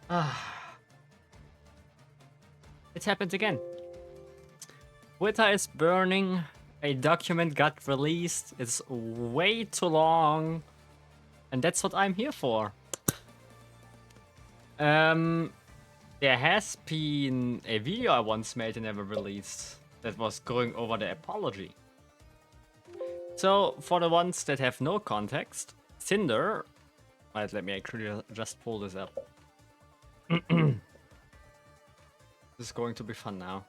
Ah, it happened again. Twitter is burning. A document got released. It's way too long. And that's what I'm here for. There has been a video I once made and never released that was going over the apology. So, for the ones that have no context, Cinder... Right, let me actually just pull this up. This is going to be fun now.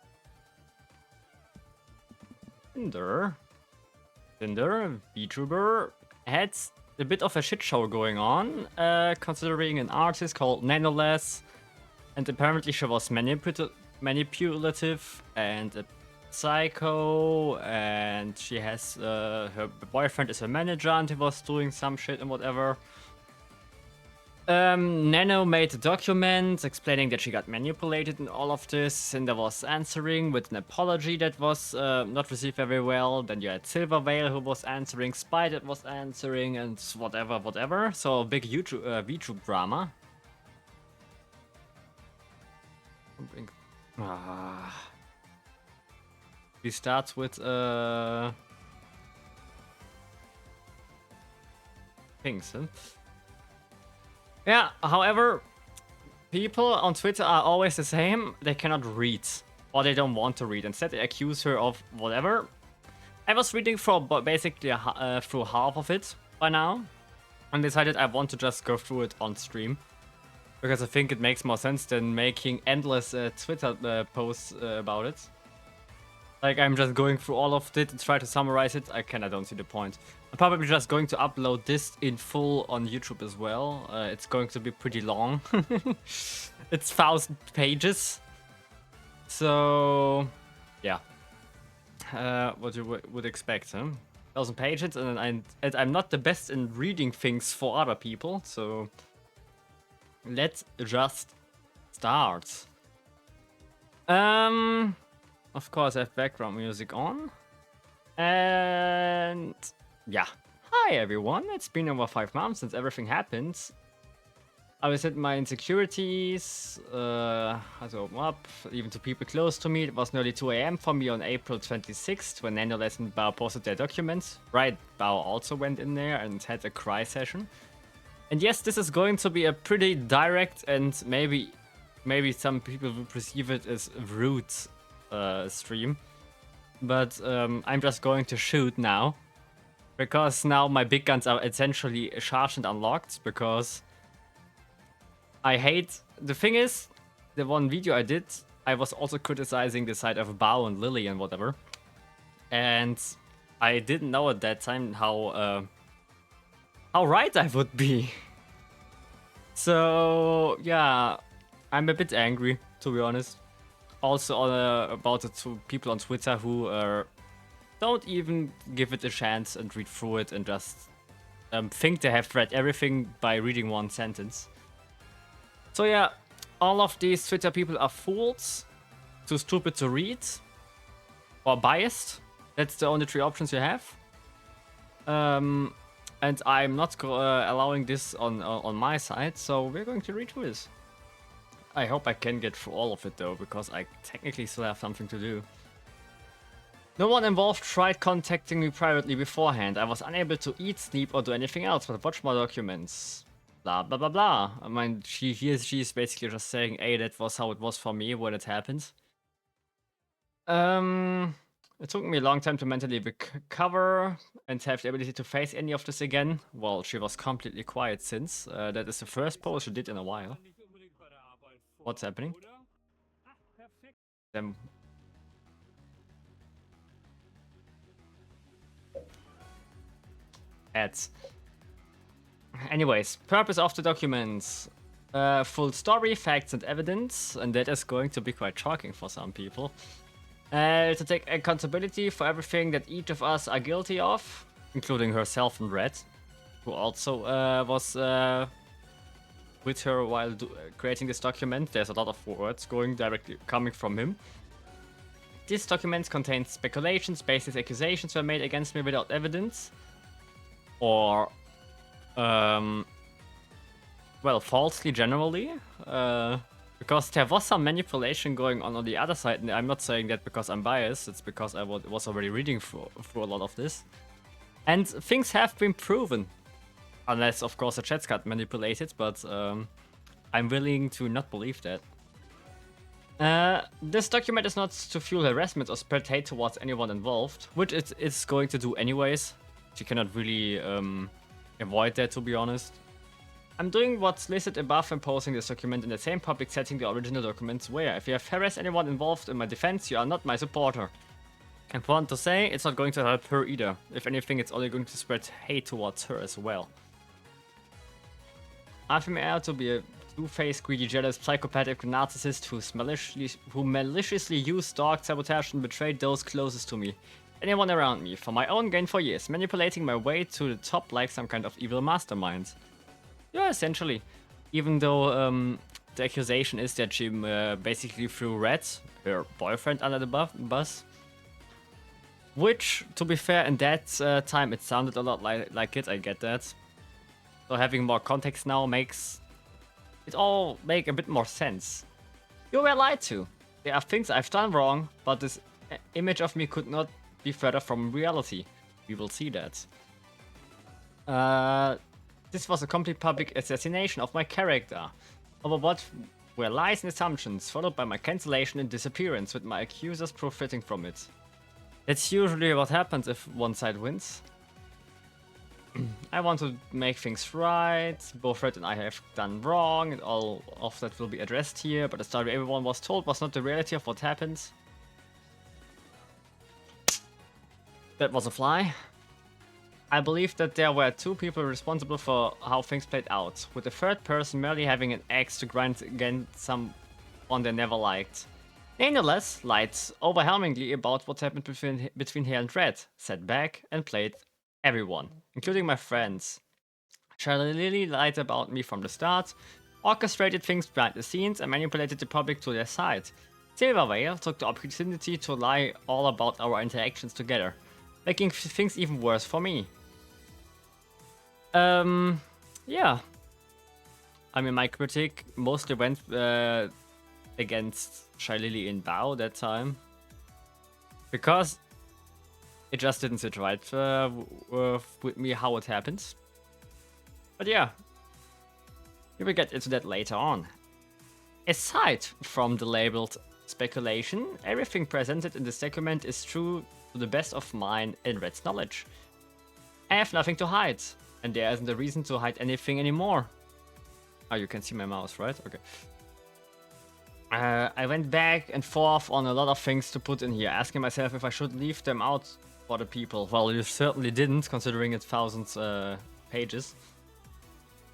Cinder, VTuber, had a bit of a shit show going on, considering an artist called Nanoless, and apparently she was manipulative and a psycho, and she has her boyfriend is a manager and he was doing some shit and whatever. Nano made a document explaining that she got manipulated in all of this. Cinder was answering with an apology that was not received very well. Then you had Silvervale who was answering, Spider was answering, and whatever. So big VTube drama. He starts with things, huh? Yeah, however, people on Twitter are always the same. They cannot read, or they don't want to read. Instead, they accuse her of whatever. I was reading for basically through half of it by now, and decided I want to just go through it on stream. Because I think it makes more sense than making endless Twitter posts about it. Like, I'm just going through all of it and try to summarize it. I don't see the point. I'm probably just going to upload this in full on YouTube as well. It's going to be pretty long. It's 1,000 pages. So, yeah. What you would expect, huh? 1,000 pages, and I'm not the best in reading things for other people, so... Let's just start. Of course, I have background music on. And yeah. Hi everyone, it's been over 5 months since everything happened. I was at my insecurities, had to open up, even to people close to me. It was nearly 2 AM for me on April 26th when Nanoless and Bao posted their documents. Right, Bao also went in there and had a cry session. And yes, this is going to be a pretty direct and maybe some people will perceive it as rude stream. But I'm just going to shoot now. Because now my big guns are essentially charged and unlocked. Because I hate... The thing is, the one video I did, I was also criticizing the side of Bao and Lily and whatever. And I didn't know at that time how right I would be. So, yeah, I'm a bit angry, to be honest. Also about it to people on Twitter who don't even give it a chance and read through it and just think they have read everything by reading one sentence. So yeah, all of these Twitter people are fools, too stupid to read, or biased. That's the only 3 options you have. And I'm not allowing this on my side, so we're going to read through this. I hope I can get through all of it though, because I technically still have something to do. No one involved tried contacting me privately beforehand. I was unable to eat, sleep, or do anything else but watch my documents. Blah blah blah blah. I mean, she's basically just saying, hey, that was how it was for me when it happened. It took me a long time to mentally recover and have the ability to face any of this again. Well, she was completely quiet since. That is the first post she did in a while. What's happening? Them. Ads. Anyways, purpose of the documents. Full story, facts and evidence, and that is going to be quite shocking for some people. To take accountability for everything that each of us are guilty of, including herself and Red, who also was with her while creating this document. There's a lot of words coming from him. This document contains speculations, baseless accusations were made against me without evidence, or well, falsely generally. Because there was some manipulation going on the other side, and I'm not saying that because I'm biased, it's because I was already reading through a lot of this. And things have been proven. Unless, of course, the chat got manipulated, but I'm willing to not believe that. This document is not to fuel harassment or spread hate towards anyone involved, which it's going to do anyways. You cannot really avoid that, to be honest. I'm doing what's listed above and posting this document in the same public setting the original documents were. If you have harassed anyone involved in my defense, you are not my supporter. Important to say, it's not going to help her either. If anything, it's only going to spread hate towards her as well. I find her to be a two-faced, greedy, jealous, psychopathic narcissist who maliciously used, stalked, sabotaged, and betrayed those closest to me. Anyone around me, for my own gain for years, manipulating my way to the top like some kind of evil mastermind. Yeah, essentially. Even though the accusation is that she basically threw Red, her boyfriend, under the bus. Which, to be fair, in that time it sounded a lot like it, I get that. So having more context now makes it all make a bit more sense. You were lied to. There are things I've done wrong, but this image of me could not be further from reality. We will see that. This was a complete public assassination of my character. Over what were lies and assumptions, followed by my cancellation and disappearance, with my accusers profiting from it. That's usually what happens if one side wins. I want to make things right. Both Red and I have done wrong, and all of that will be addressed here, but the story everyone was told was not the reality of what happened. That was a fly. I believe that there were two people responsible for how things played out, with the third person merely having an axe to grind against someone they never liked. Nanoless lied overwhelmingly about what happened between her and Red, sat back and played everyone, including my friends. Charlie lied about me from the start, orchestrated things behind the scenes, and manipulated the public to their side. Silverware took the opportunity to lie all about our interactions together, making things even worse for me. Yeah. I mean, my critique mostly went against Shylily in Bao that time, because it just didn't sit right with me how it happened. But yeah, we will get into that later on. Aside from the labeled speculation, everything presented in this document is true to the best of mine and Red's knowledge. I have nothing to hide, and there isn't a reason to hide anything anymore. Oh, you can see my mouse, right? Okay. I went back and forth on a lot of things to put in here, asking myself if I should leave them out for the people. Well, you certainly didn't, considering it's thousands pages.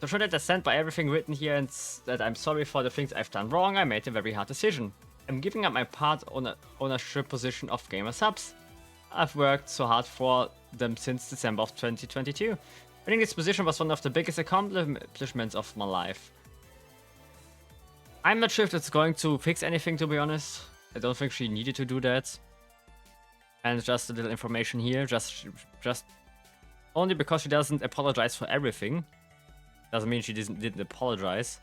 To show that I stand by everything written here and that I'm sorry for the things I've done wrong, I made a very hard decision. I'm giving up my part ownership position of Gamer Subs. I've worked so hard for them since December of 2022. I think this position was one of the biggest accomplishments of my life. I'm not sure if it's going to fix anything, to be honest. I don't think she needed to do that. And just a little information here, just only because she doesn't apologize for everything doesn't mean she didn't apologize.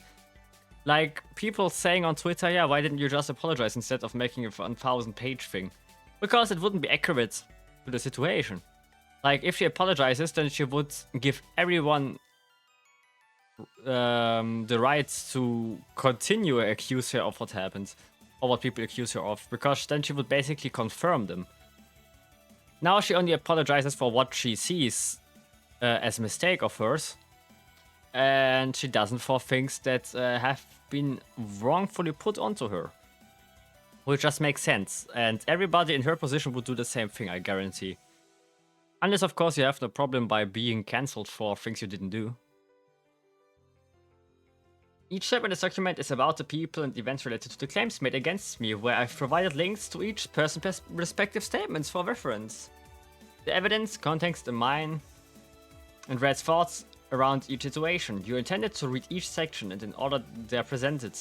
Like, people saying on Twitter, yeah, why didn't you just apologize instead of making a 1,000-page thing? Because it wouldn't be accurate to the situation. Like, if she apologizes, then she would give everyone the rights to continue to accuse her of what happened, or what people accuse her of, because then she would basically confirm them. Now she only apologizes for what she sees as a mistake of hers, and she doesn't for things that have been wrongfully put onto her. Which just makes sense, and everybody in her position would do the same thing, I guarantee. Unless, of course, you have no problem by being cancelled for things you didn't do. Each step in this document is about the people and events related to the claims made against me, where I've provided links to each person's respective statements for reference. The evidence contains the mine and Red's thoughts around each situation. You intended to read each section and in order they're presented.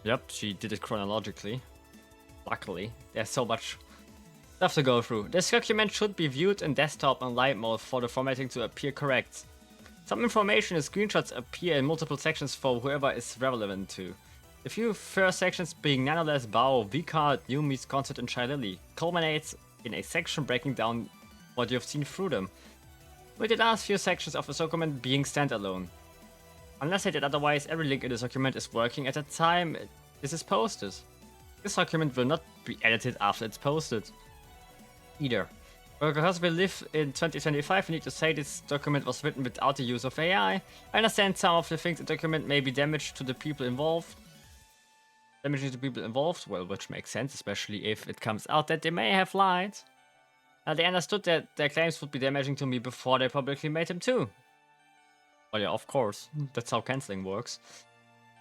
Yep, she did it chronologically. Luckily, there's so much stuff to go through. This document should be viewed in desktop and light mode for the formatting to appear correct. Some information and screenshots appear in multiple sections for whoever is relevant to. The few first sections being Nanoless, Bao, V-Card, Yumi's concert and Shy Lily culminates in a section breaking down what you've seen through them, with the last few sections of the document being standalone. Unless I did otherwise, every link in this document is working at the time this is posted. This document will not be edited after it's posted either. Because we live in 2025, we need to say this document was written without the use of AI. I understand some of the things in the document may be damaged to the people involved. Damaging to people involved, well, which makes sense, especially if it comes out that they may have lied. They understood that their claims would be damaging to me before they publicly made them too. Well, yeah, of course. That's how canceling works.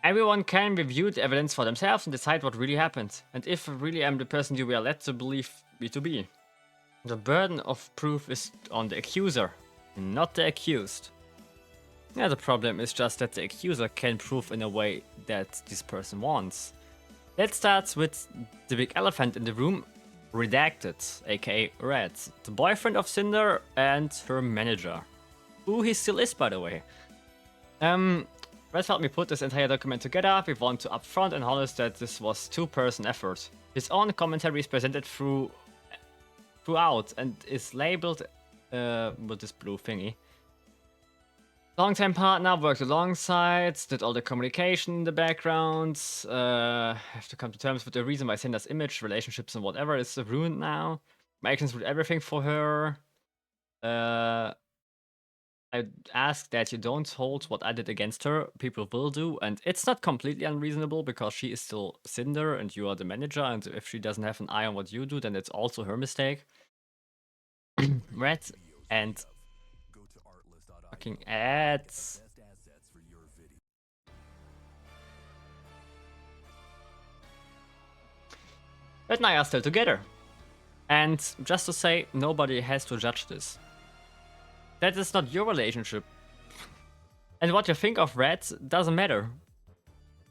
Everyone can review the evidence for themselves and decide what really happened, and if I really am the person you were led to believe me to be. The burden of proof is on the accuser, not the accused. Yeah, the problem is just that the accuser can prove in a way that this person wants. Let's start with the big elephant in the room, Redacted, aka Red, the boyfriend of Cinder and her manager. Who he still is, by the way. Red felt me put this entire document together. We want to upfront and honest that this was two-person effort. His own commentary is presented throughout and is labeled with this blue thingy. Longtime partner, worked alongside, did all the communication in the background. Have to come to terms with the reason why Cinder's image, relationships, and whatever is ruined now. My actions did everything for her. I ask that you don't hold what I did against her. People will do, and it's not completely unreasonable because she is still Cinder and you are the manager, and if she doesn't have an eye on what you do, then it's also her mistake. Red and fucking ads. Red and I are still together. And just to say, nobody has to judge this. That is not your relationship. And what you think of Red doesn't matter.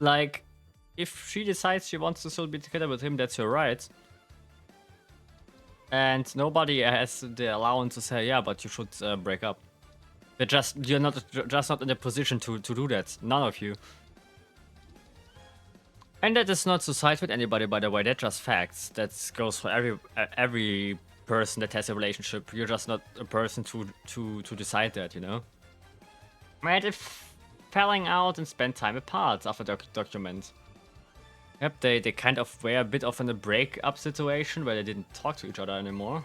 Like, if she decides she wants to still be together with him, that's her right. And nobody has the allowance to say, yeah, but you should break up. You're not in a position to do that. None of you. And that is not to side with anybody, by the way. That's just facts. That goes for every person that has a relationship. You're just not a person to decide that, you know. Right? If falling out and spend time apart after the document. Yep, they kind of were a bit of in a break-up situation where they didn't talk to each other anymore.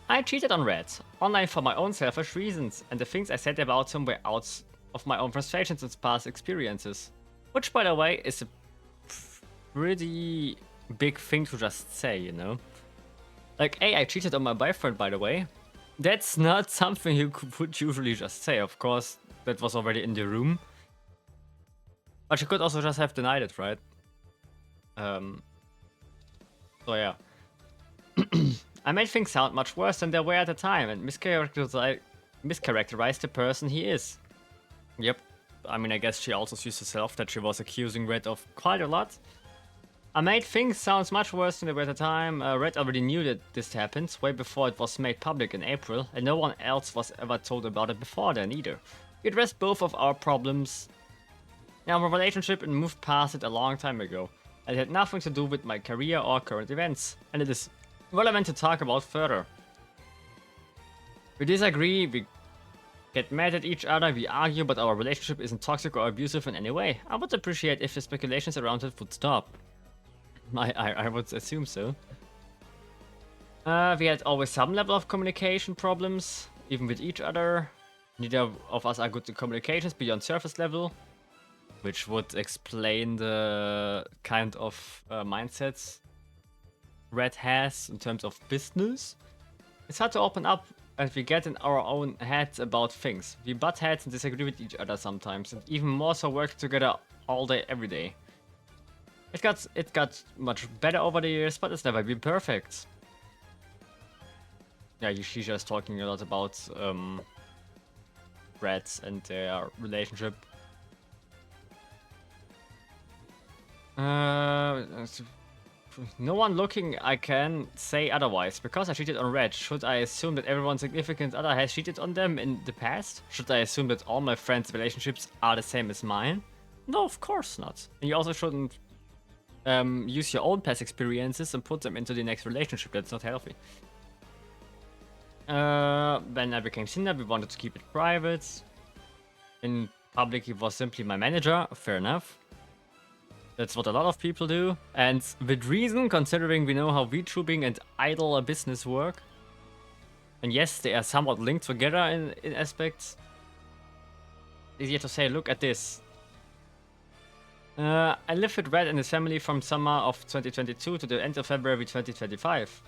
I cheated on Red, online for my own selfish reasons, and the things I said about him were out of my own frustrations and past experiences. Which, by the way, is a pretty big thing to just say, you know? Like, hey, I cheated on my boyfriend, by the way. That's not something you would usually just say. Of course, that was already in the room. But you could also just have denied it, right? So yeah. I made things sound much worse than they were at the time and mischaracterized the person he is. Yep. I mean, I guess she also sees herself that she was accusing Red of quite a lot. I made things sound much worse than they were at the time. Red already knew that this happened way before it was made public in April, and no one else was ever told about it before then either. We addressed both of our problems in our relationship and moved past it a long time ago. It had nothing to do with my career or current events, and it is relevant to talk about further. We disagree, we get mad at each other, we argue, but our relationship isn't toxic or abusive in any way. I would appreciate if the speculations around it would stop. I would assume so. We had always some level of communication problems, even with each other. Neither of us are good at communications beyond surface level, which would explain the kind of mindsets Red has in terms of business. It's hard to open up and we get in our own heads about things. We butt heads and disagree with each other sometimes, and even more so work together all day, every day. It got much better over the years, but it's never been perfect. Yeah, she's just talking a lot about Reds and their relationship. No one looking, I can say otherwise. Because I cheated on Red, should I assume that everyone significant other has cheated on them in the past? Should I assume that all my friends' relationships are the same as mine? No, of course not. And you also shouldn't use your own past experiences and put them into the next relationship. That's not healthy. When I became Cinder, we wanted to keep it private. In public, he was simply my manager. Fair enough. That's what a lot of people do. And with reason, considering we know how VTubing and idle business work. And yes, they are somewhat linked together in aspects. Easier to say, look at this. I lived with Red and his family from summer of 2022 to the end of February 2025.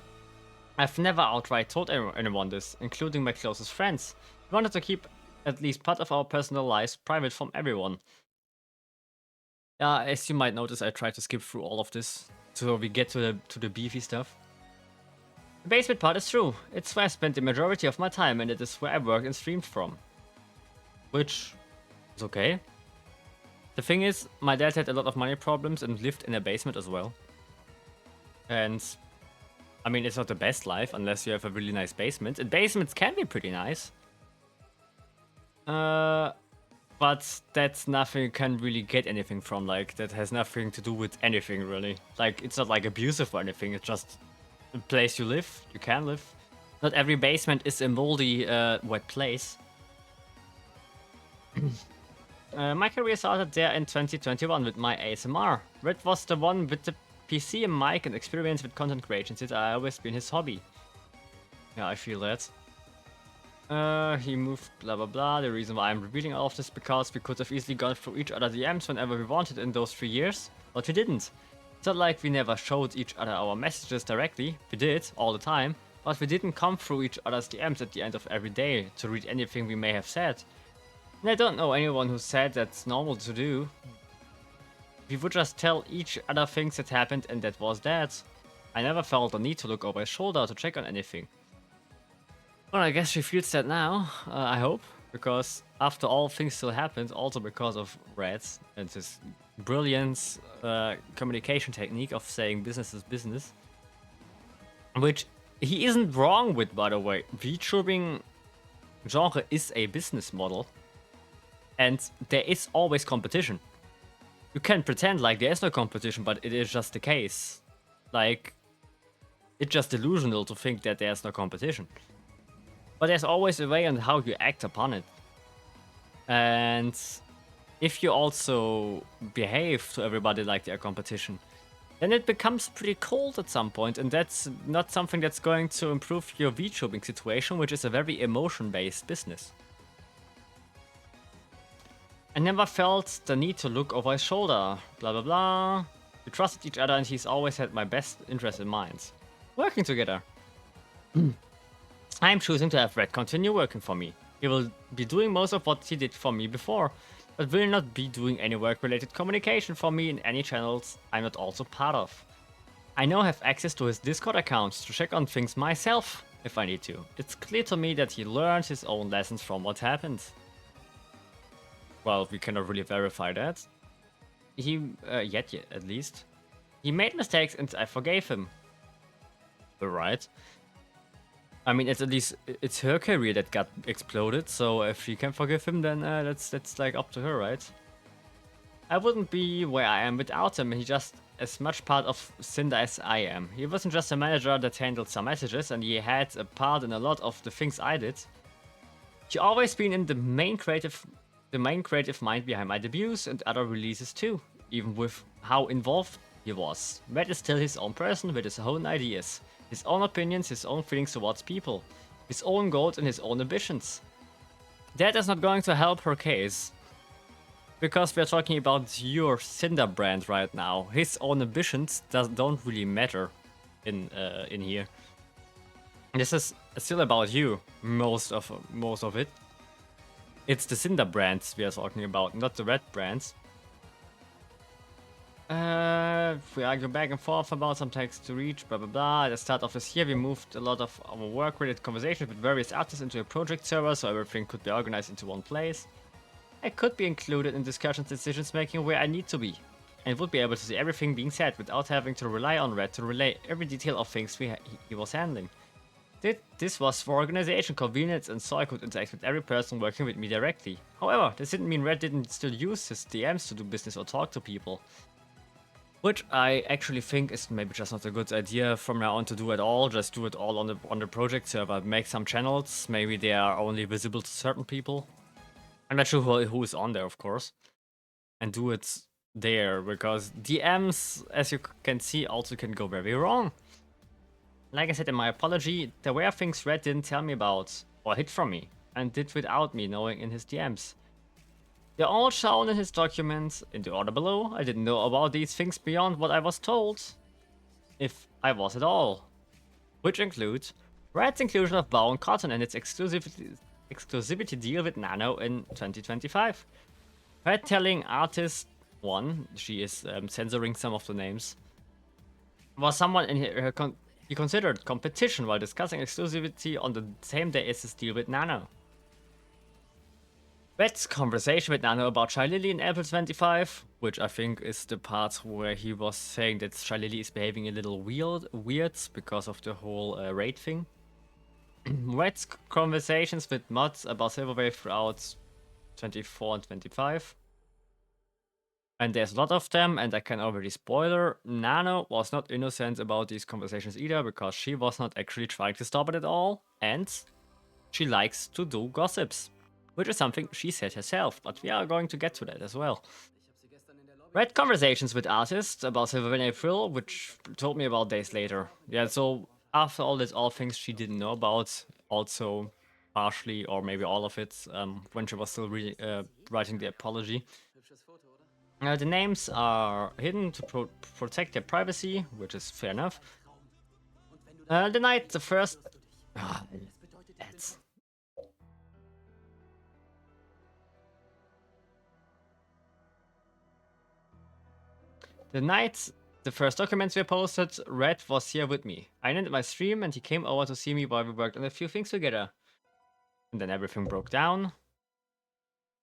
I've never outright told anyone this, including my closest friends. We wanted to keep at least part of our personal lives private from everyone. As you might notice, I tried to skip through all of this so we get to the beefy stuff. The basement part is true. It's where I spent the majority of my time, and it is where I worked and streamed from. Which is okay. The thing is, my dad had a lot of money problems and lived in a basement as well. And I mean, it's not the best life unless you have a really nice basement. And basements can be pretty nice. But that's nothing you can really get anything from. Like, that has nothing to do with anything, really. Like, it's not like abusive or anything. It's just a place you live. You can live. Not every basement is a moldy, wet place. My career started there in 2021 with my ASMR. Red was the one with the PC and mic and experience with content creation since I always been his hobby. Yeah, I feel that. He moved, blah blah blah. The reason why I'm revealing all of this because we could have easily gone through each other DMs whenever we wanted in those 3 years, but we didn't. It's not like we never showed each other our messages directly. We did, all the time, but we didn't come through each other's DMs at the end of every day to read anything we may have said. And I don't know anyone who said that's normal to do. We would just tell each other things that happened and that was that. I never felt the need to look over his shoulder to check on anything. Well, I guess she feels that now, I hope, because after all, things still happened, also because of Red and his brilliant communication technique of saying business is business. Which he isn't wrong with, by the way. VTubing genre is a business model. And there is always competition. You can pretend like there is no competition, but it is just the case. Like, it's just delusional to think that there's no competition. But there's always a way on how you act upon it. And if you also behave to everybody like they're competition, then it becomes pretty cold at some point, and that's not something that's going to improve your VTubing situation, which is a very emotion-based business. I never felt the need to look over his shoulder, blah blah blah. We trusted each other and he's always had my best interest in mind. Working together. I'm choosing to have Red continue working for me. He will be doing most of what he did for me before, but will not be doing any work-related communication for me in any channels I'm not also part of. I now have access to his Discord account to check on things myself if I need to. It's clear to me that he learned his own lessons from what happened. Well, we cannot really verify that. Yet at least. He made mistakes and I forgave him. Right. I mean, at least it's her career that got exploded, so if she can forgive him, then that's like up to her, right? I wouldn't be where I am without him. He's just as much part of Cinder as I am. He wasn't just a manager that handled some messages, and he had a part in a lot of the things I did. He always been in the main creative mind behind my debuts and other releases too, even with how involved he was. Red is still his own person with his own ideas, his own opinions, his own feelings towards people, his own goals and his own ambitions. That is not going to help her case, because we're talking about your Cinder brand right now. His own ambitions don't really matter in here. This is still about you, most of it. It's the Cinder brands we are talking about, not the Red brands. We argue back and forth about some text to reach, blah blah blah. At the start of this year, we moved a lot of our work-related conversations with various artists into a project server, so everything could be organized into one place. I could be included in discussions, decisions making where I need to be, and would be able to see everything being said without having to rely on Red to relay every detail of things he was handling. This was for organization convenience and so I could interact with every person working with me directly. However, this didn't mean Red didn't still use his DMs to do business or talk to people. Which I actually think is maybe just not a good idea from now on to do at all. Just do it all on the project server. Make some channels. Maybe they are only visible to certain people. I'm not sure who is on there, of course. And do it there, because DMs, as you can see, also can go very wrong. Like I said in my apology, there were things Red didn't tell me about, or hid from me, and did without me knowing in his DMs. They're all shown in his documents, in the order below. I didn't know about these things beyond what I was told, if I was at all. Which includes Red's inclusion of Bow & Cotton and its exclusivity deal with Nano in 2025. Red telling artist 1, she is censoring some of the names, was someone in he considered competition while discussing exclusivity on the same day as his deal with Nano. Red's conversation with Nano about Shy Lily in April 25, which I think is the part where he was saying that Shy Lily is behaving a little weird because of the whole raid thing. Red's conversations with mods about Silverwave throughout 24 and 25. And there's a lot of them, and I can already spoiler, Nano was not innocent about these conversations either, because she was not actually trying to stop it at all, and she likes to do gossips, which is something she said herself, but we are going to get to that as well. Read conversations with artists about Silver in April, which told me about days later. Yeah, so after all this, all things she didn't know about, also partially, or maybe all of it, when she was still writing the apology. The names are hidden to protect their privacy, which is fair enough. The night the first... that's... The night the first documents were posted, Red was here with me. I ended my stream and he came over to see me while we worked on a few things together. And then everything broke down.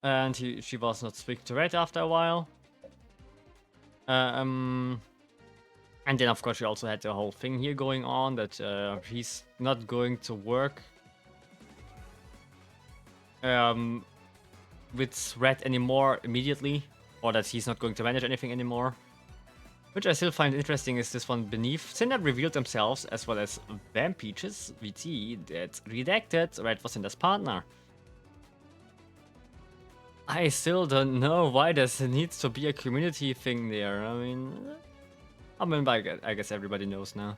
And she was not speaking to Red after a while. And then, of course, she also had the whole thing here going on that he's not going to work with Red anymore immediately, or that he's not going to manage anything anymore. Which I still find interesting is this one beneath. Cinder revealed themselves, as well as Vampeaches, VT, that redacted Red was Cinder's partner. I still don't know why there needs to be a community thing there. I mean, I guess everybody knows now.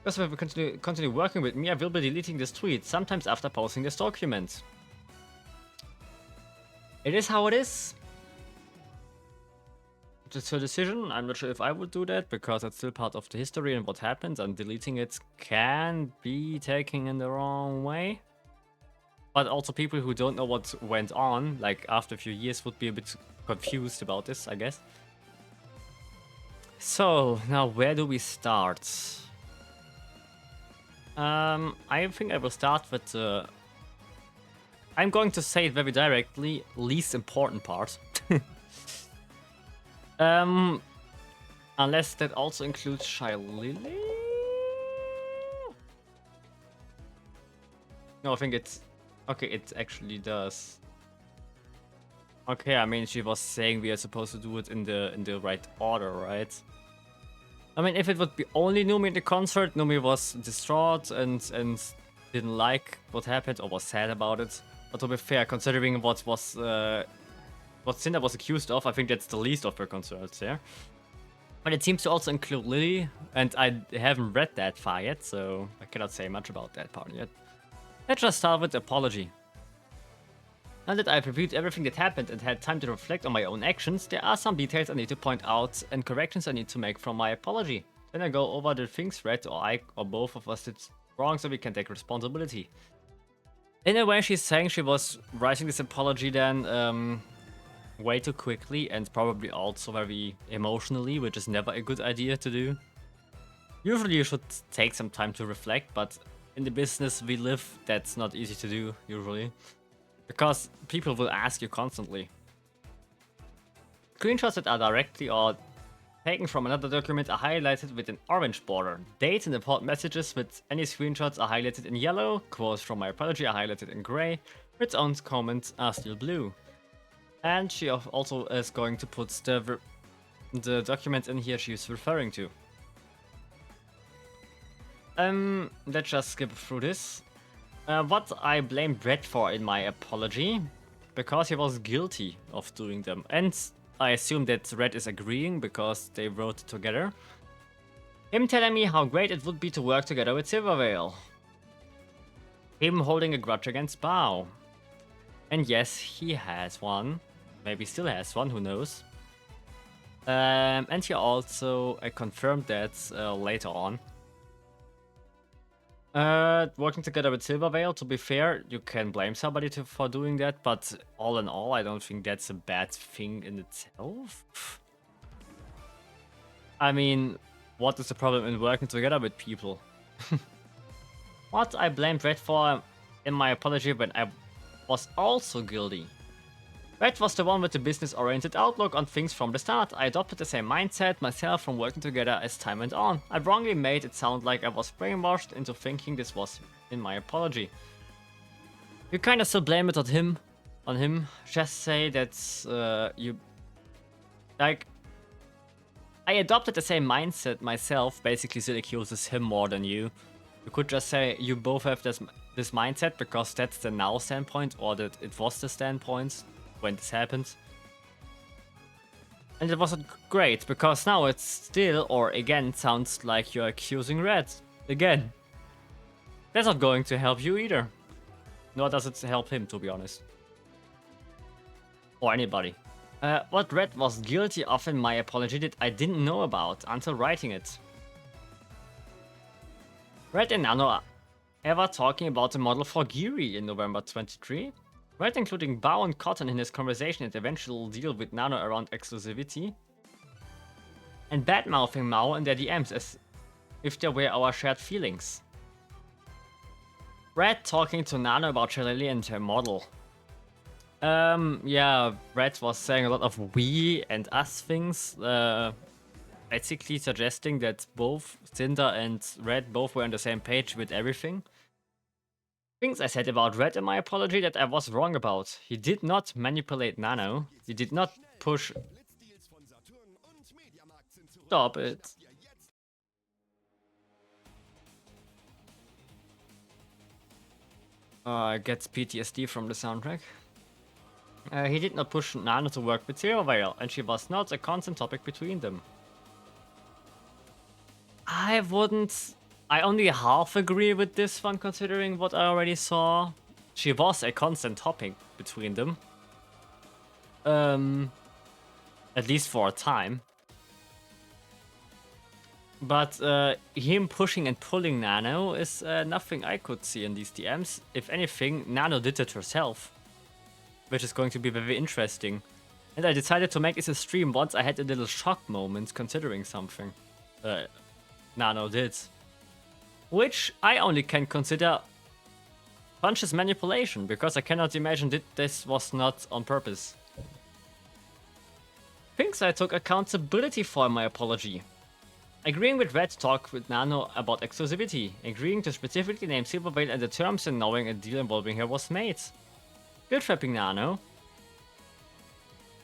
Because if we continue working with me, I will be deleting this tweet, sometimes after posting this document. It is how it is. It's her decision. I'm not sure if I would do that, because it's still part of the history and what happened, and deleting it can be taken in the wrong way. But also people who don't know what went on, like after a few years, would be a bit confused about this, I guess. So, now where do we start? I think I will start with the... I'm going to say it very directly, least important part. Unless that also includes Shy Lily? No, I think it's... Okay, it actually does. Okay, I mean, she was saying we are supposed to do it in the right order, right? I mean, if it would be only Numi in the concert, Numi was distraught and didn't like what happened or was sad about it. But to be fair, considering what Cinder was accused of, I think that's the least of her concerns there. But it seems to also include Lily, and I haven't read that far yet, so I cannot say much about that part yet. Let's just start with the apology. Now that I've reviewed everything that happened and had time to reflect on my own actions, there are some details I need to point out and corrections I need to make from my apology. Then I go over the things Red or I or both of us did wrong so we can take responsibility. In a way, she's saying she was writing this apology then way too quickly and probably also very emotionally, which is never a good idea to do. Usually you should take some time to reflect, but in the business we live, that's not easy to do, usually. Because people will ask you constantly. Screenshots that are directly or taken from another document are highlighted with an orange border. Dates and important messages with any screenshots are highlighted in yellow. Quotes from my apology are highlighted in gray. Red's own comments are still blue. And she also is going to put the documents in here she's referring to. Let's just skip through this. What I blamed Red for in my apology, because he was guilty of doing them. And I assume that Red is agreeing because they wrote together. Him telling me how great it would be to work together with Silvervale. Him holding a grudge against Bao. And yes, he has one. Maybe still has one, who knows. And he also confirmed that later on. Working together with Silvervale, to be fair, you can blame somebody for doing that, but all in all, I don't think that's a bad thing in itself. I mean, what is the problem in working together with people? What I blamed Red for in my apology when I was also guilty. Red was the one with the business-oriented outlook on things from the start. I adopted the same mindset myself from working together as time went on. I wrongly made it sound like I was brainwashed into thinking this was in my apology. You kinda still blame it on him. Just say that you... Like... I adopted the same mindset myself, basically still accuses him more than you. You could just say you both have this mindset because that's the now standpoint, or that it was the standpoint when this happened. And it wasn't great, because now it's still, or again, sounds like you're accusing Red. Again. That's not going to help you either. Nor does it help him, to be honest. Or anybody. What Red was guilty of in my apology that I didn't know about until writing it. Red and Nano are ever talking about the model for Geary in November 23. Red including Bao and Cotton in his conversation and eventual deal with Nano around exclusivity. And bad-mouthing Mao in their DMs as if they were our shared feelings. Red talking to Nano about Shillelagh and her model. Yeah, Red was saying a lot of we and us things. Basically suggesting that both Cinder and Red both were on the same page with everything. Things I said about Red in my apology that I was wrong about. He did not manipulate Nano. He did not push... Stop it. Gets PTSD from the soundtrack. He did not push Nano to work with Silvervale, and she was not a constant topic between them. I only half agree with this one, considering what I already saw. She was a constant topic between them. At least for a time. But him pushing and pulling Nano is nothing I could see in these DMs. If anything, Nano did it herself. Which is going to be very interesting. And I decided to make this a stream once I had a little shock moment considering something. Nano did. Which I only can consider conscious manipulation, because I cannot imagine that this was not on purpose. Things I took accountability for in my apology. Agreeing with Red talk with Nano about exclusivity. Agreeing to specifically name Silvervale and the terms and knowing a deal involving her was made. Guilt trapping Nano.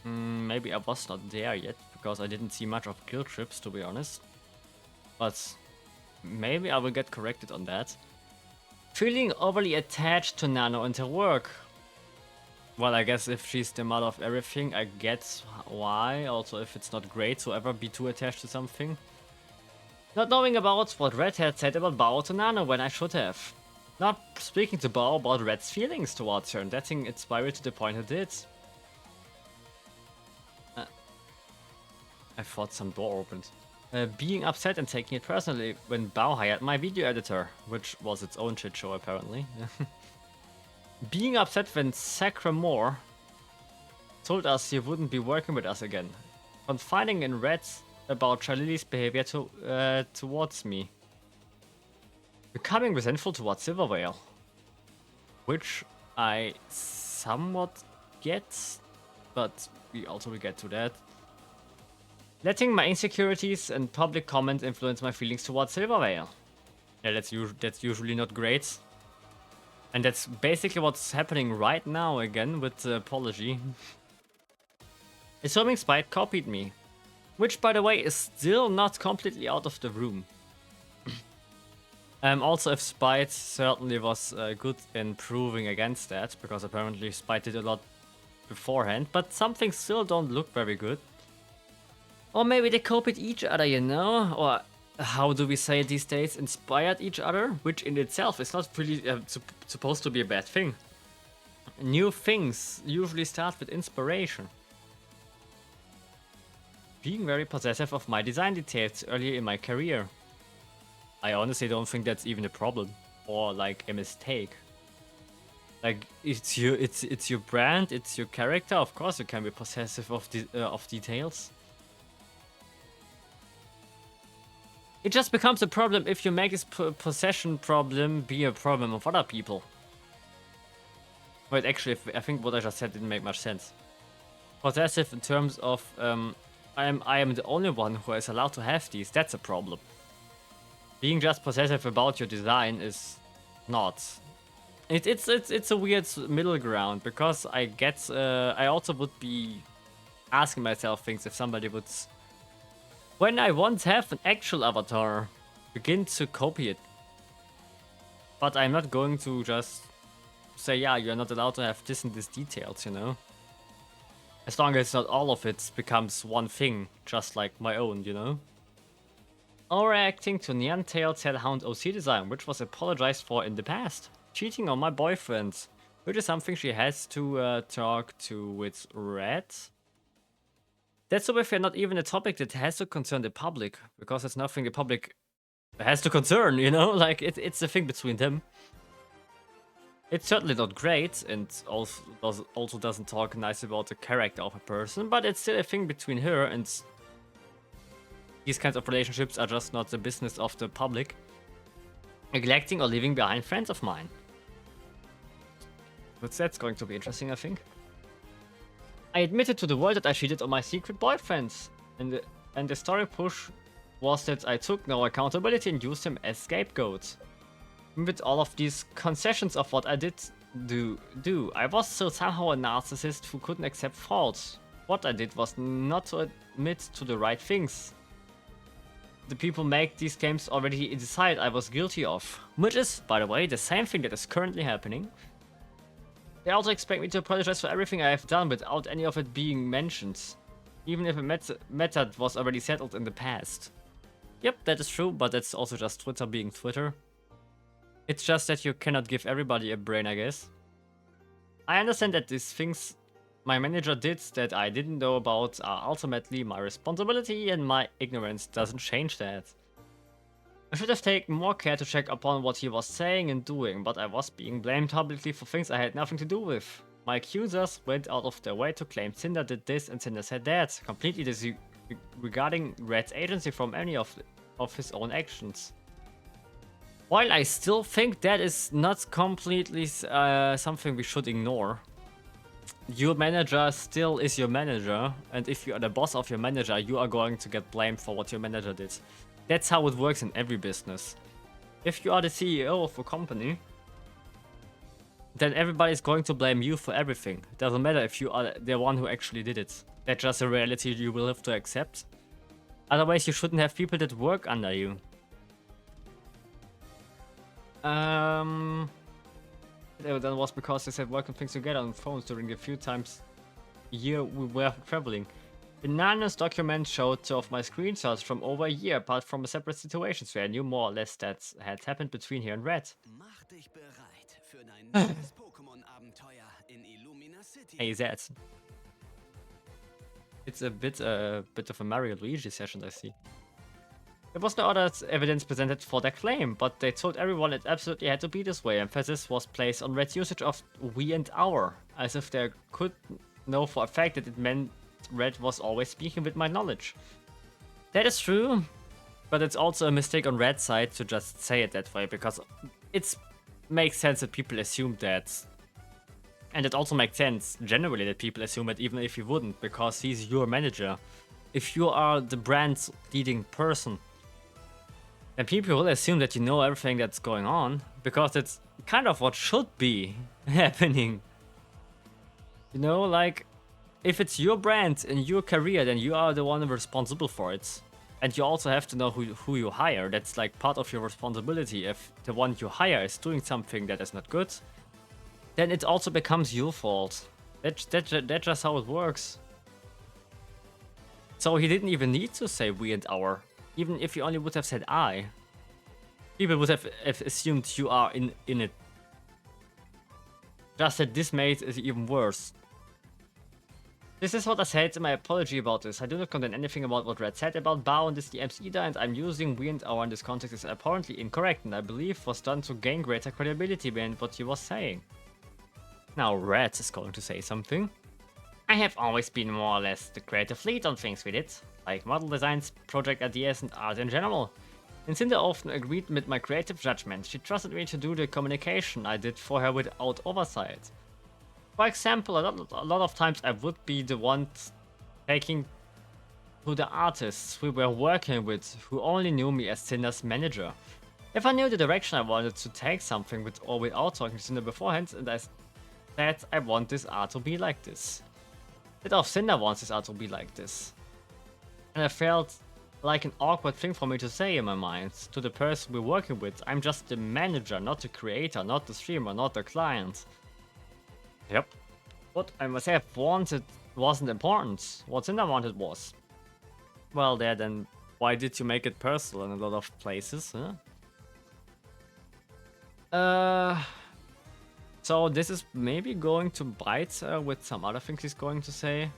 Maybe I was not there yet, because I didn't see much of guilt trips, to be honest. But maybe I will get corrected on that. Feeling overly attached to Nano and her work. Well, I guess if she's the mother of everything, I get why. Also, if it's not great to ever be too attached to something. Not knowing about what Red had said about Bao to Nano when I should have. Not speaking to Bao about Red's feelings towards her and letting it spiral to the point it did. I thought some door opened. Being upset and taking it personally when Bao hired my video editor, which was its own shit show apparently. Being upset when Sacra Moore told us he wouldn't be working with us again. Confiding in Red about Shillelagh's behavior towards me. Becoming resentful towards Silvervale. Which I somewhat get, but we also will get to that. Letting my insecurities and public comments influence my feelings towards Silverwhale. Yeah, that's usually not great. And that's basically what's happening right now again with the apology. Assuming Spite copied me. Which, by the way, is still not completely out of the room. Also, if Spite certainly was good in proving against that, because apparently Spite did a lot beforehand, but some things still don't look very good. Or maybe they copied each other, you know? Or how do we say these days? Inspired each other? Which in itself is not really supposed to be a bad thing. New things usually start with inspiration. Being very possessive of my design details earlier in my career. I honestly don't think that's even a problem. Or like a mistake. Like, it's your brand, it's your character. Of course you can be possessive of details. It just becomes a problem if you make this possession problem be a problem of other people. Wait, actually, I think what I just said didn't make much sense. Possessive in terms of I am the only one who is allowed to have these. That's a problem. Being just possessive about your design is not. It's a weird middle ground, because I get I also would be asking myself things if somebody would, when I once have an actual avatar, begin to copy it. But I'm not going to just say, yeah, you're not allowed to have this and this details, you know? As long as not all of it becomes one thing, just like my own, you know? Overreacting to Neantail Hellhound OC design, which was apologized for in the past. Cheating on my boyfriend, which is something she has to talk to with Red. That's so if you're not even a topic that has to concern the public, because it's nothing the public has to concern, you know? Like, it's a thing between them. It's certainly not great, and also doesn't talk nice about the character of a person, but it's still a thing between her, and these kinds of relationships are just not the business of the public. Neglecting or leaving behind friends of mine. But that's going to be interesting, I think. I admitted to the world that I cheated on my secret boyfriends, and the story push was that I took no accountability and used him as scapegoat. With all of these concessions of what I did do, I was still somehow a narcissist who couldn't accept fault. What I did was not to admit to the right things. The people make these games already decide I was guilty of, which is, by the way, the same thing that is currently happening. They also expect me to apologize for everything I have done without any of it being mentioned, even if a method was already settled in the past. Yep, that is true, but that's also just Twitter being Twitter. It's just that you cannot give everybody a brain, I guess. I understand that these things my manager did that I didn't know about are ultimately my responsibility, and my ignorance doesn't change that. I should have taken more care to check upon what he was saying and doing, but I was being blamed publicly for things I had nothing to do with. My accusers went out of their way to claim Cinder did this and Cinder said that, completely disregarding Red's agency from any of his own actions. While I still think that is not completely something we should ignore. Your manager still is your manager, and if you are the boss of your manager, you are going to get blamed for what your manager did. That's how it works in every business. If you are the CEO of a company, then everybody's going to blame you for everything. It doesn't matter if you are the one who actually did it. That's just a reality you will have to accept. Otherwise, you shouldn't have people that work under you. That was because they said welcome things together on phones during the few times a year we were traveling. The Nano's document showed two of my screenshots from over a year, apart from a separate situations where I knew more or less that had happened between here and Red. Hey, that. It's a bit of a Mario Luigi session, I see. There was no other evidence presented for their claim, but they told everyone it absolutely had to be this way. Emphasis was placed on Red's usage of we and our, as if they could know for a fact that it meant Red was always speaking with my knowledge. That is true, but it's also a mistake on Red's side to just say it that way, because it makes sense that people assume that. And it also makes sense generally that people assume it even if you wouldn't, because he's your manager. if you are the brand's leading person, then people will assume that you know everything that's going on, because it's kind of what should be happening. You know, like, if it's your brand and your career, then you are the one responsible for it. And you also have to know who you hire. That's like part of your responsibility. If the one you hire is doing something that is not good, then it also becomes your fault. That's just how it works. So he didn't even need to say we and our. Even if he only would have said I, people would have assumed you are in it. Just that this made it even worse. This is what I said in my apology about this. I do not condemn anything about what Red said about Bao and this DMs either, and I'm using we and our in this context is apparently incorrect, and I believe was done to gain greater credibility behind what he was saying. Now Red is going to say something. I have always been more or less the creative lead on things we did, like model designs, project ideas, and art in general. And Cinder often agreed with my creative judgment. She trusted me to do the communication I did for her without oversight. For example, a lot of times I would be the one taking to the artists we were working with who only knew me as Cinder's manager. If I knew the direction I wanted to take something with or without talking to Cinder beforehand, and I said I want this art to be like this. That of Cinder wants this art to be like this. And I felt like an awkward thing for me to say in my mind to the person we're working with. I'm just the manager, not the creator, not the streamer, not the client. Yep. What I myself wanted wasn't important. What Cinder wanted was. Well, there then, why did you make it personal in a lot of places, huh? So this is maybe going to bite with some other things he's going to say.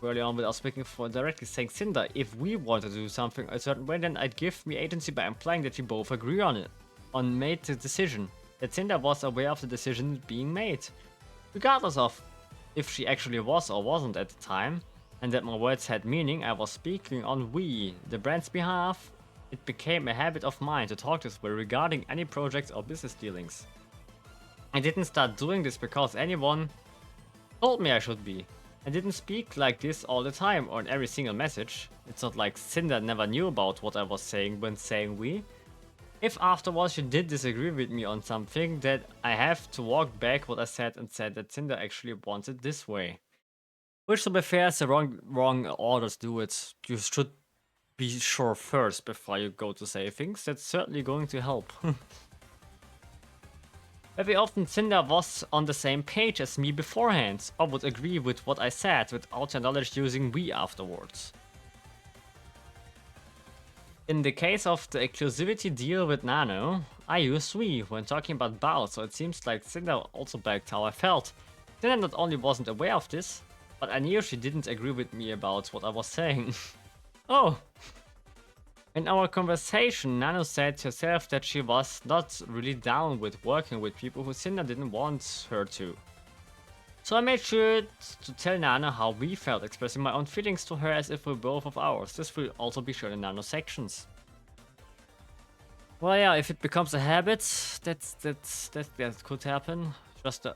Early on without speaking for directly saying Cinder, if we want to do something a certain way, then I'd give me agency by implying that we both agree on it. On made the decision. That Cinder was aware of the decision being made. Regardless of if she actually was or wasn't at the time, and that my words had meaning, I was speaking on we, the brand's behalf. It became a habit of mine to talk this way regarding any projects or business dealings. I didn't start doing this because anyone told me I should be. I didn't speak like this all the time or in every single message. It's not like Cinder never knew about what I was saying when saying we. If afterwards she did disagree with me on something, that I have to walk back what I said and said that Cinder actually wants it this way. Which, to be fair, is the wrong order to do it. You should be sure first before you go to say things. That's certainly going to help. Very often Cinder was on the same page as me beforehand, or would agree with what I said without her knowledge using we afterwards. In the case of the exclusivity deal with Nano, I used we when talking about Bao, so it seems like Cinder also backed how I felt. Cinder not only wasn't aware of this, but I knew she didn't agree with me about what I was saying. Oh! In our conversation, Nano said herself that she was not really down with working with people who Cinder didn't want her to. So I made sure to tell Nano how we felt, expressing my own feelings to her as if we were both of ours. This will also be shown in Nano sections. Well, yeah, if it becomes a habit, that could happen. Just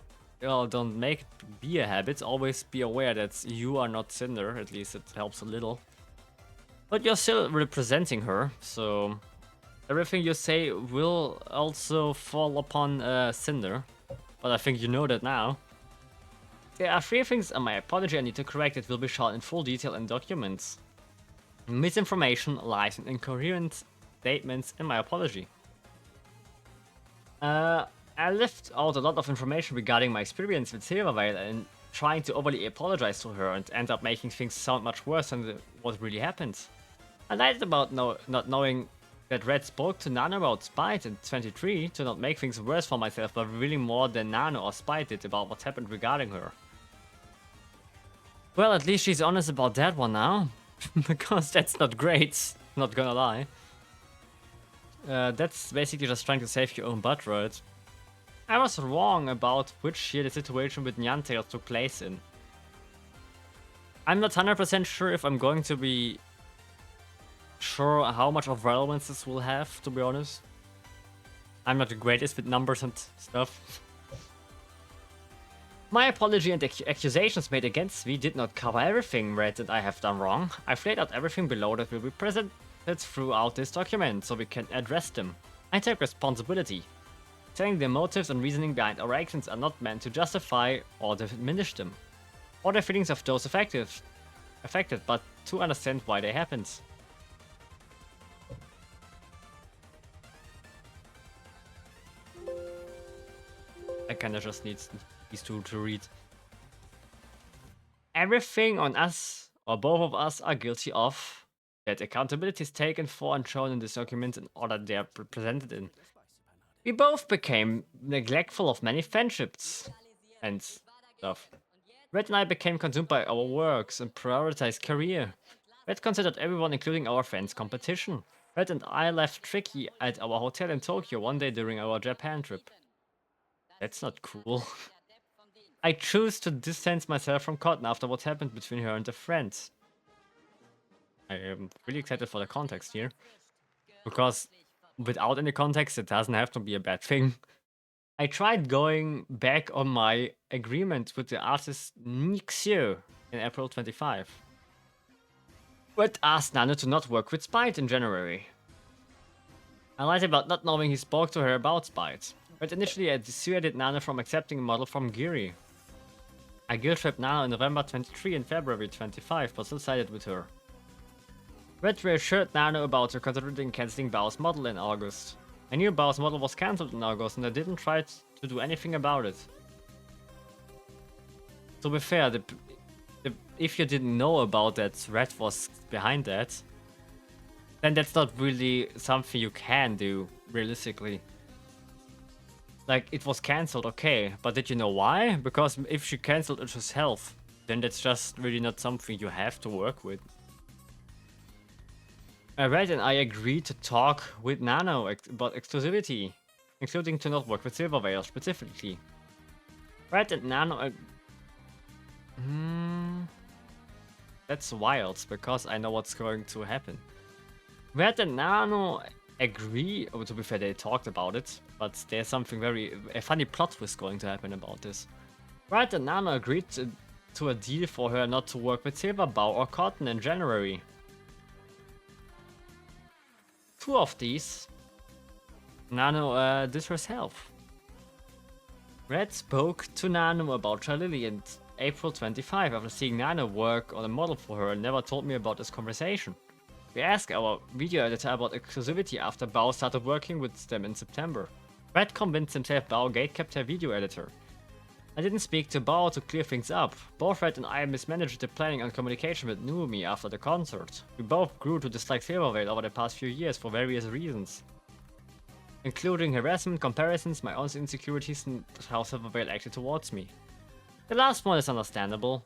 don't make it be a habit. Always be aware that you are not Cinder. At least it helps a little. But you're still representing her, so everything you say will also fall upon Cinder. But I think you know that now. There are 3 things in my apology I need to correct that will be shown in full detail in documents. Misinformation, lies, and incoherent statements in my apology. I left out a lot of information regarding my experience with Silvervale and trying to overly apologize to her and end up making things sound much worse than what really happened. I lied about not knowing that Red spoke to Nano about Spite in 23 to not make things worse for myself by revealing more than Nano or Spite did about what happened regarding her. Well, at least she's honest about that one now, because that's not great, not gonna lie. That's basically just trying to save your own butt, right? I was wrong about which year the situation with Nyantail took place in. I'm not 100% sure if I'm going to be sure how much of relevance this will have, to be honest. I'm not the greatest with numbers and stuff. My apology and the accusations made against me did not cover everything Red and I have done wrong. I've laid out everything below that will be presented throughout this document, so we can address them. I take responsibility. Telling the motives and reasoning behind our actions are not meant to justify or diminish them, or the feelings of those affected, but to understand why they happened. I kinda just need these two to read. Everything on us, or both of us, are guilty of. That accountability is taken for and shown in this document in order they are presented in. We both became neglectful of many friendships and stuff. Red and I became consumed by our works and prioritized career. Red considered everyone, including our friends, competition. Red and I left Tricky at our hotel in Tokyo one day during our Japan trip. That's not cool. I choose to distance myself from Cotton after what happened between her and a friend. I am really excited for the context here. Because without any context, it doesn't have to be a bad thing. I tried going back on my agreement with the artist Nixio in April 25. But asked Nano to not work with Spite in January. I lied about not knowing he spoke to her about Spite. But initially I dissuaded Nano from accepting a model from Giri. I guilt-tripped Nano in November 23 and February 25, but still sided with her. Red reassured Nano about her considering cancelling Bao's model in August. I knew Bao's model was cancelled in August and I didn't try to do anything about it. To be fair, if you didn't know about that Red was behind that, then that's not really something you can do, realistically. Like, it was cancelled, okay, but did you know why? Because if she cancelled it herself, then that's just really not something you have to work with. Red and I agreed to talk with Nano about exclusivity, including to not work with Silver Whale specifically. Red and Nano that's wild, because I know what's going to happen. Red and Nano agree, to be fair, they talked about it, but there's something a funny plot twist going to happen about this. Red and Nano agreed to a deal for her not to work with Silver Bow or Cotton in January. Two of these, Nano did herself. Red spoke to Nano about Charlili in April 25 after seeing Nano work on a model for her and never told me about this conversation. We asked our video editor about exclusivity after Bao started working with them in September. Red convinced himself Bao gatekept her video editor. I didn't speak to Bao to clear things up. Both Red and I mismanaged the planning and communication with Numi after the concert. We both grew to dislike Silver Whale over the past few years for various reasons, including harassment, comparisons, my own insecurities, and how Silver Whale acted towards me. The last one is understandable.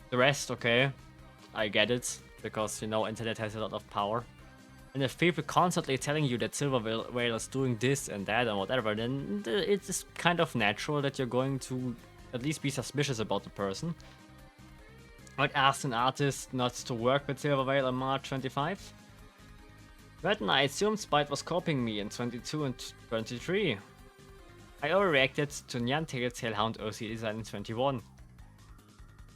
The rest, okay, I get it, because, you know, internet has a lot of power. And if people constantly telling you that Silver Whale is doing this and that and whatever, then it's kind of natural that you're going to at least be suspicious about the person. I'd asked an artist not to work with Silver Whale on March 25. Red and I assumed Spite was copying me in 22 and 23. I overreacted to Nyantail's Hellhound OC design in 21.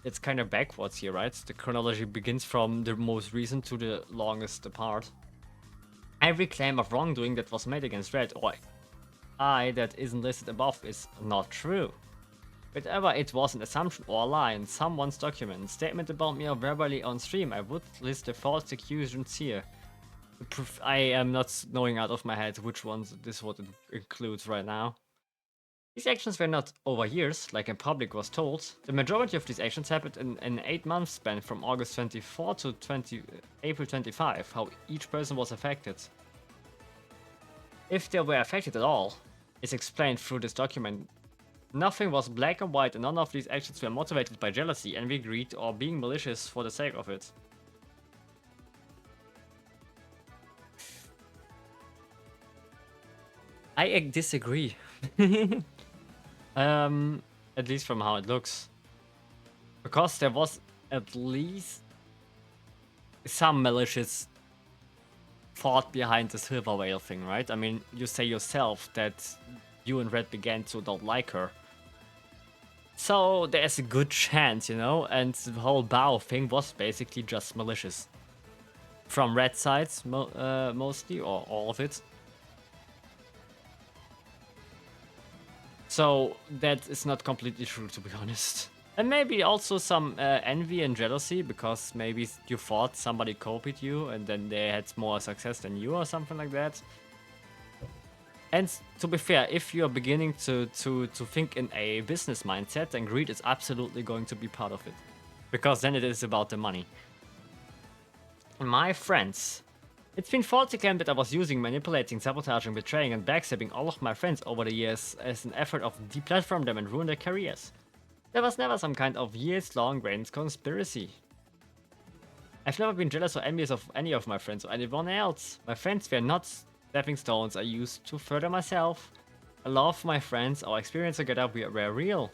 It's kind of backwards here, right? The chronology begins from the most recent to the longest apart. Every claim of wrongdoing that was made against Red or I that isn't listed above is not true. Whatever it was an assumption or a lie in someone's document, statement about me or verbally on stream, I would list the false accusations here. I am not knowing out of my head which ones this would include right now. These actions were not over years, like in public was told. The majority of these actions happened in an 8-month span from August 24 to April 25, how each person was affected. If they were affected at all, is explained through this document. Nothing was black and white and none of these actions were motivated by jealousy, envy, greed, or being malicious for the sake of it. I disagree. At least from how it looks. Because there was at least some malicious thought behind the Silver Whale thing, right? I mean, you say yourself that you and Red began to not like her. So there's a good chance, you know, and the whole bow thing was basically just malicious. From red sides, mostly, or all of it. So that is not completely true, to be honest. And maybe also some envy and jealousy, because maybe you thought somebody copied you and then they had more success than you or something like that. And to be fair, if you're beginning to think in a business mindset, then greed is absolutely going to be part of it. Because then it is about the money. My friends. It's been thought to claim that I was using, manipulating, sabotaging, betraying, and backstabbing all of my friends over the years as an effort of deplatform them and ruin their careers. There was never some kind of years-long grand conspiracy. I've never been jealous or envious of any of my friends or anyone else. My friends were not stepping stones I used to further myself. I love my friends, our experience together were real.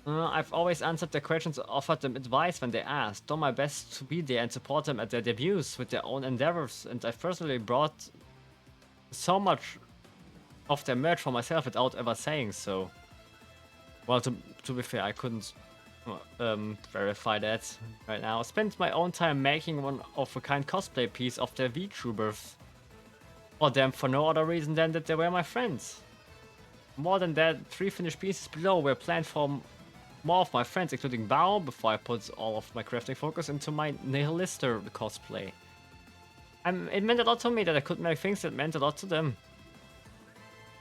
I've always answered their questions or offered them advice when they asked, done my best to be there and support them at their debuts with their own endeavors, and I've personally brought so much of their merch for myself without ever saying so. Well, to be fair, I couldn't verify that right now. I spent my own time making one of a kind cosplay piece of their VTubers. For them for no other reason than that they were my friends. More than that, 3 finished pieces below were planned for more of my friends, including Bao, before I put all of my crafting focus into my Nihilister cosplay. It meant a lot to me that I could make things that meant a lot to them.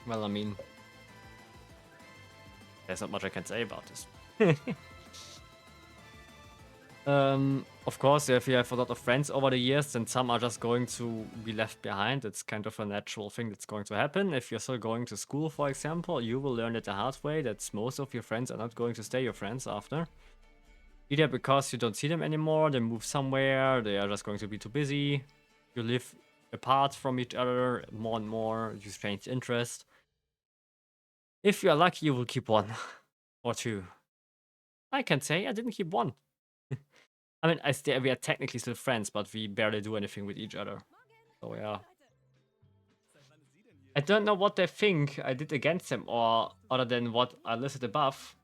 Well, I mean, there's not much I can say about this. Of course, if you have a lot of friends over the years, then some are just going to be left behind. It's kind of a natural thing that's going to happen. If you're still going to school, for example, you will learn it the hard way that most of your friends are not going to stay your friends after. Either because you don't see them anymore, they move somewhere, they are just going to be too busy, you live apart from each other more and more, you change interest. If you are lucky, you will keep one or two. I can say I didn't keep one. I mean, we are technically still friends, but we barely do anything with each other. So yeah. I don't know what they think I did against them, or other than what I listed above.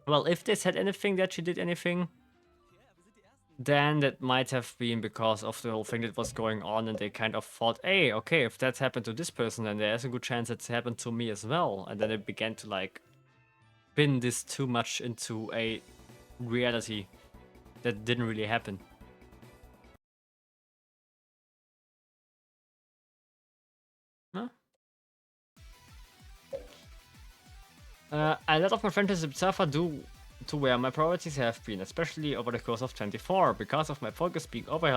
Well, if they said anything that she did anything, then that might have been because of the whole thing that was going on, and they kind of thought, hey, okay, if that's happened to this person, then there's a good chance it's happened to me as well. And then it began to like pin this too much into a reality that didn't really happen. Huh? A lot of my friendships suffer due to where my priorities have been, especially over the course of 24, because of my focus being over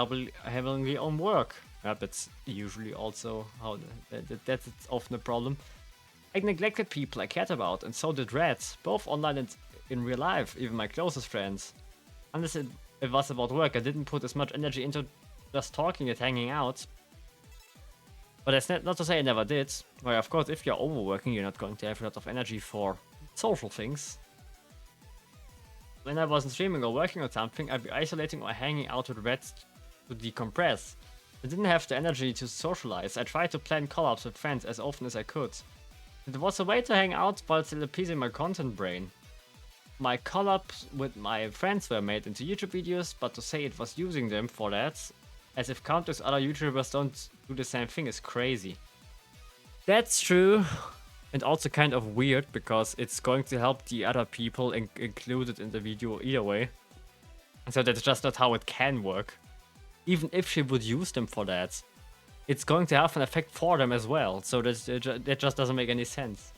heavily on work. That's usually also how that's often a problem. I neglected people I cared about, and so did Reds, both online and in real life, even my closest friends. Unless it was about work, I didn't put as much energy into just talking and hanging out. But that's not to say I never did. Well, of course, if you're overworking, you're not going to have a lot of energy for social things. When I wasn't streaming or working on something, I'd be isolating or hanging out with Reds to decompress. I didn't have the energy to socialize. I tried to plan collabs with friends as often as I could. It was a way to hang out while still appeasing my content brain. My collabs with my friends were made into YouTube videos, but to say it was using them for that, as if countless other YouTubers don't do the same thing, is crazy. That's true, and also kind of weird, because it's going to help the other people included in the video either way. So that's just not how it can work. Even if she would use them for that, it's going to have an effect for them as well, so that just doesn't make any sense.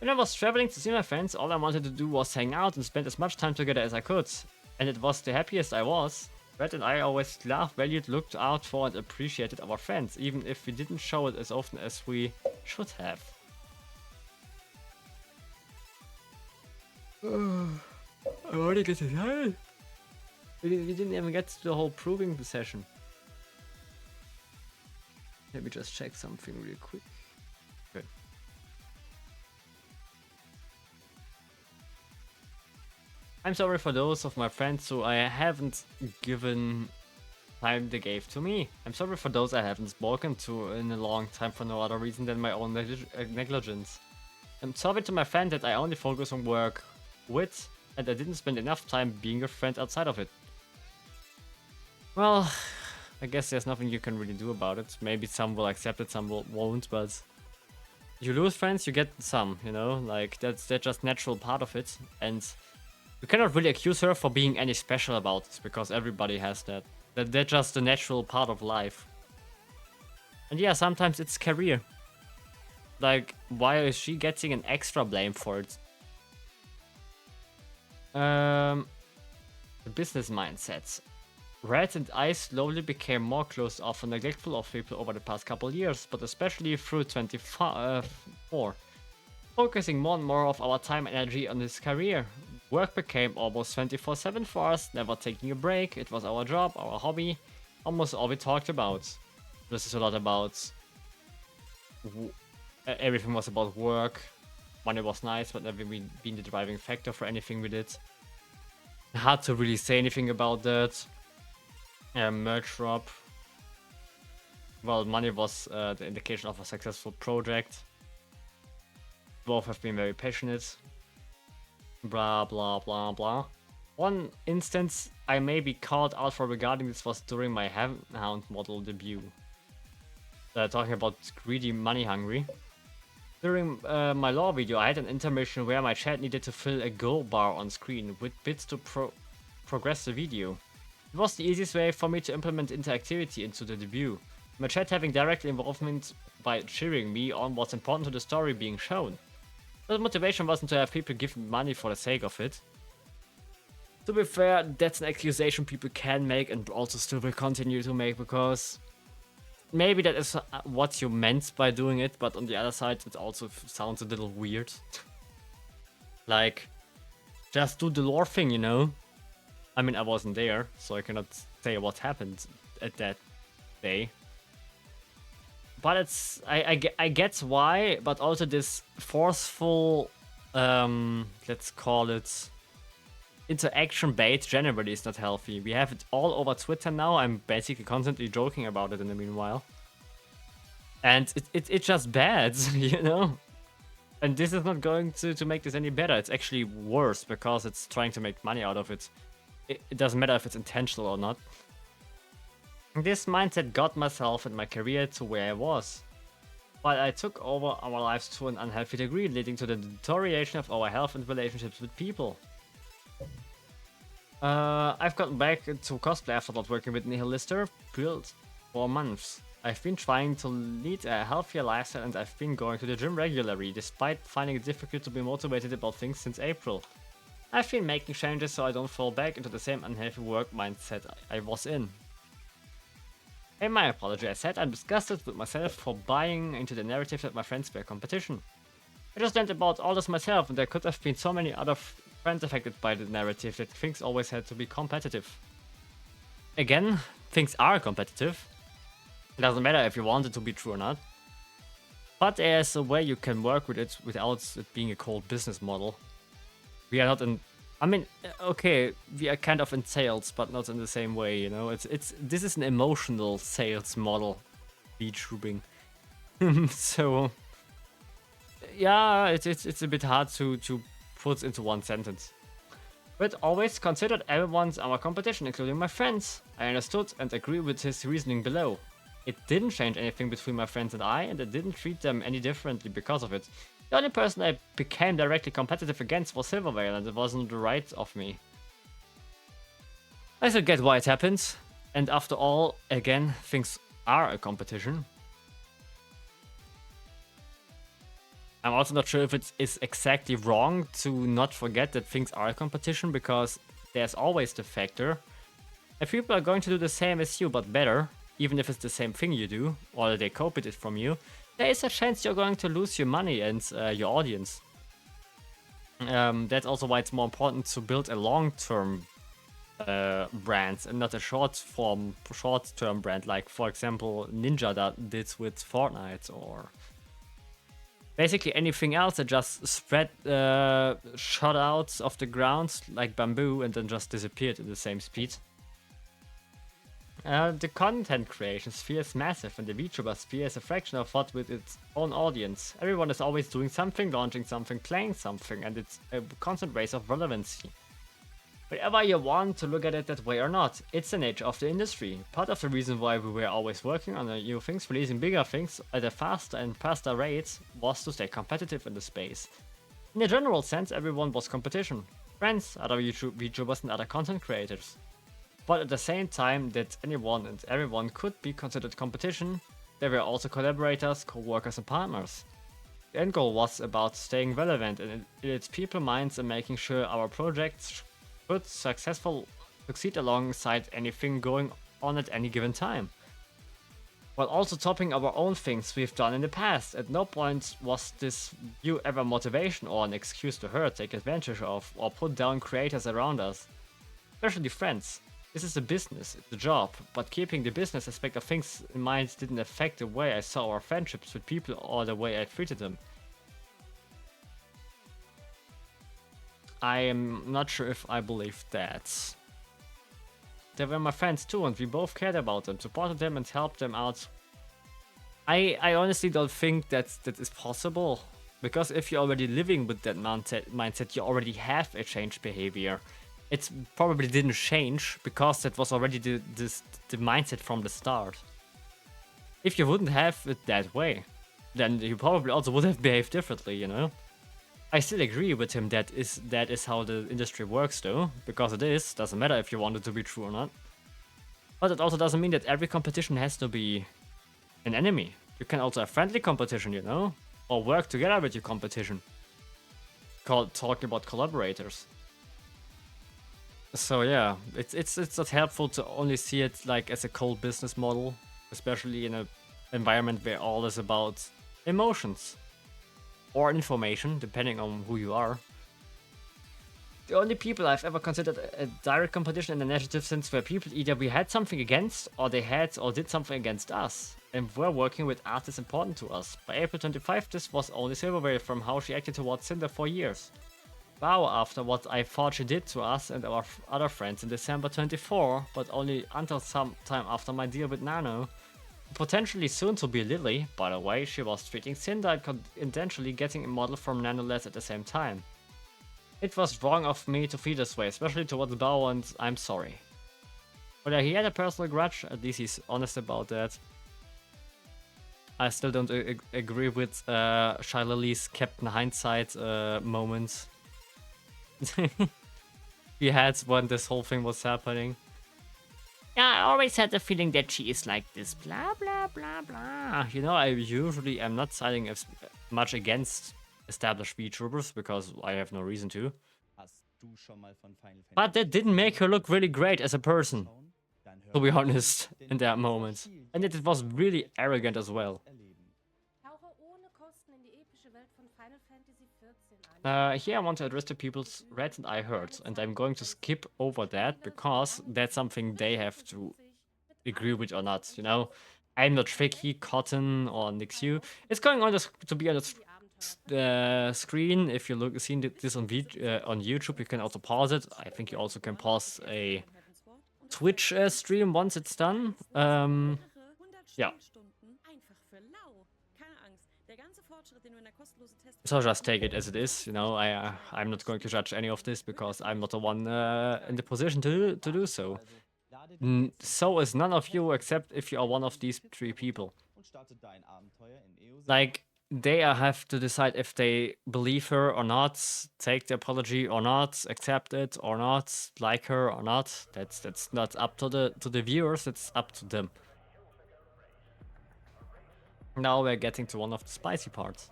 When I was traveling to see my friends, all I wanted to do was hang out and spend as much time together as I could. And it was the happiest I was. Red and I always laughed, valued, looked out for and appreciated our friends, even if we didn't show it as often as we should have. I already get it. We didn't even get to the whole proving session. Let me just check something real quick. Okay. I'm sorry for those of my friends who I haven't given time they gave to me. I'm sorry for those I haven't spoken to in a long time for no other reason than my own negligence. I'm sorry to my friend that I only focus on work with, and I didn't spend enough time being a friend outside of it. Well, I guess there's nothing you can really do about it. Maybe some will accept it, some won't, but you lose friends, you get some, you know? Like, that's just natural part of it, and you cannot really accuse her for being any special about it, because everybody has that. That's just a natural part of life. And yeah, sometimes it's career. Like, why is she getting an extra blame for it? The business mindsets. Red and I slowly became more closed off and neglectful of people over the past couple years, but especially through 24. Focusing more and more of our time and energy on his career. Work became almost 24/7 for us, never taking a break. It was our job, our hobby, almost all we talked about. This is a lot about... everything was about work. Money was nice, but never been the driving factor for anything we did. Hard to really say anything about that. Merch drop. Well, money was the indication of a successful project. Both have been very passionate. Blah, blah, blah, blah. One instance I may be called out for regarding this was during my Hound model debut. Talking about greedy, money hungry. During my lore video, I had an intermission where my chat needed to fill a goal bar on screen with bits to progress the video. It was the easiest way for me to implement interactivity into the debut. My chat having direct involvement by cheering me on was important to the story being shown. The motivation wasn't to have people give me money for the sake of it. To be fair, that's an accusation people can make and also still will continue to make, because maybe that is what you meant by doing it, but on the other side it also sounds a little weird. Like, just do the lore thing, you know? I mean, I wasn't there, so I cannot say what happened at that day. But it's... I get why, but also this forceful, let's call it, interaction bait generally is not healthy. We have it all over Twitter now. I'm basically constantly joking about it in the meanwhile. And it's just bad, you know? And this is not going to make this any better. It's actually worse, because it's trying to make money out of it. It doesn't matter if it's intentional or not. This mindset got myself and my career to where I was. But I took over our lives to an unhealthy degree, leading to the deterioration of our health and relationships with people. I've gotten back into cosplay after not working with Nihilister build for months. I've been trying to lead a healthier lifestyle, and I've been going to the gym regularly, despite finding it difficult to be motivated about things since April. I've been making changes so I don't fall back into the same unhealthy work mindset I was in. In my apology, I said I'm disgusted with myself for buying into the narrative that my friends were competition. I just learned about all this myself, and there could have been so many other friends affected by the narrative that things always had to be competitive. Again, things are competitive. It doesn't matter if you want it to be true or not. But there's a way you can work with it without it being a cold business model. We are not in... I mean, okay, we are kind of in sales, but not in the same way, you know? This is an emotional sales model, VTubing. So... yeah, it's a bit hard to put into one sentence. But always considered everyone's our competition, including my friends. I understood and agree with his reasoning below. It didn't change anything between my friends and I didn't treat them any differently because of it. The only person I became directly competitive against was Silvervale, and it wasn't right of me. I still get why it happens, and after all, again, things are a competition. I'm also not sure if it is exactly wrong to not forget that things are a competition, because there's always the factor. If people are going to do the same as you but better, even if it's the same thing you do, or they copied it from you, there is a chance you're going to lose your money and your audience. That's also why it's more important to build a long-term brand and not a short-term brand, like for example Ninja did with Fortnite, or basically anything else that just spread shot out of the ground like bamboo and then just disappeared at the same speed. The content creation sphere is massive, and the VTuber sphere is a fraction of what with its own audience. Everyone is always doing something, launching something, playing something, and it's a constant race of relevancy. Whatever you want to look at it that way or not, it's the nature of the industry. Part of the reason why we were always working on new things, releasing bigger things at a faster and faster rate, was to stay competitive in the space. In a general sense, everyone was competition. Friends, other VTubers and other content creators. But at the same time that anyone and everyone could be considered competition, there were also collaborators, co-workers and partners. The end goal was about staying relevant in its people's minds and making sure our projects could succeed alongside anything going on at any given time. While also topping our own things we've done in the past. At no point was this view ever motivation or an excuse to hurt, take advantage of, or put down creators around us. Especially friends. This is a business, it's a job, but keeping the business aspect of things in mind didn't affect the way I saw our friendships with people or the way I treated them. I am not sure if I believe that. They were my friends too, and we both cared about them, supported them and helped them out. I honestly don't think that is possible, because if you're already living with that mindset, you already have a changed behavior. It probably didn't change because that was already the mindset from the start. If you wouldn't have it that way, then you probably also would have behaved differently, you know? I still agree with him that is how the industry works though, because it is, doesn't matter if you want it to be true or not. But it also doesn't mean that every competition has to be an enemy. You can also have friendly competition, you know? Or work together with your competition. Talking about collaborators. So yeah, it's not helpful to only see it like as a cold business model, especially in an environment where all is about emotions or information, depending on who you are. The only people I've ever considered a direct competition and initiative since were people either we had something against, or they had or did something against us, and were working with artists important to us. By April 25, this was only Silverware from how she acted towards Cinder for years. Wow, after what I thought she did to us and our other friends in December 24, but only until some time after my deal with Nano. Potentially soon to be Lily, by the way, she was treating Cinder and intentionally getting a model from Nanoless at the same time. It was wrong of me to feel this way, especially towards Bao, and I'm sorry. But he had a personal grudge, at least he's honest about that. I still don't agree with Shy Lily's Captain Hindsight moment he had when this whole thing was happening. Yeah, I always had the feeling that she is like this, blah blah blah blah. You know, I usually am not siding as much against established VTubers because I have no reason to. But that didn't make her look really great as a person, to be honest, in that moment. And it was really arrogant as well. Here I want to address the people's rant and I heard, and I'm going to skip over that because that's something they have to agree with or not, you know? I'm not Tricky, Cotton, or Nixu. It's going on to be on the screen. If you seen this on YouTube, you can also pause it. I think you also can pause a Twitch stream once it's done. Yeah. So just take it as it is, you know. I'm not going to judge any of this because I'm not the one in the position to do so. So is none of you except if you are one of these 3 people. Like, they have to decide if they believe her or not, take the apology or not, accept it or not, like her or not. That's not up to the viewers, it's up to them. Now we're getting to one of the spicy parts.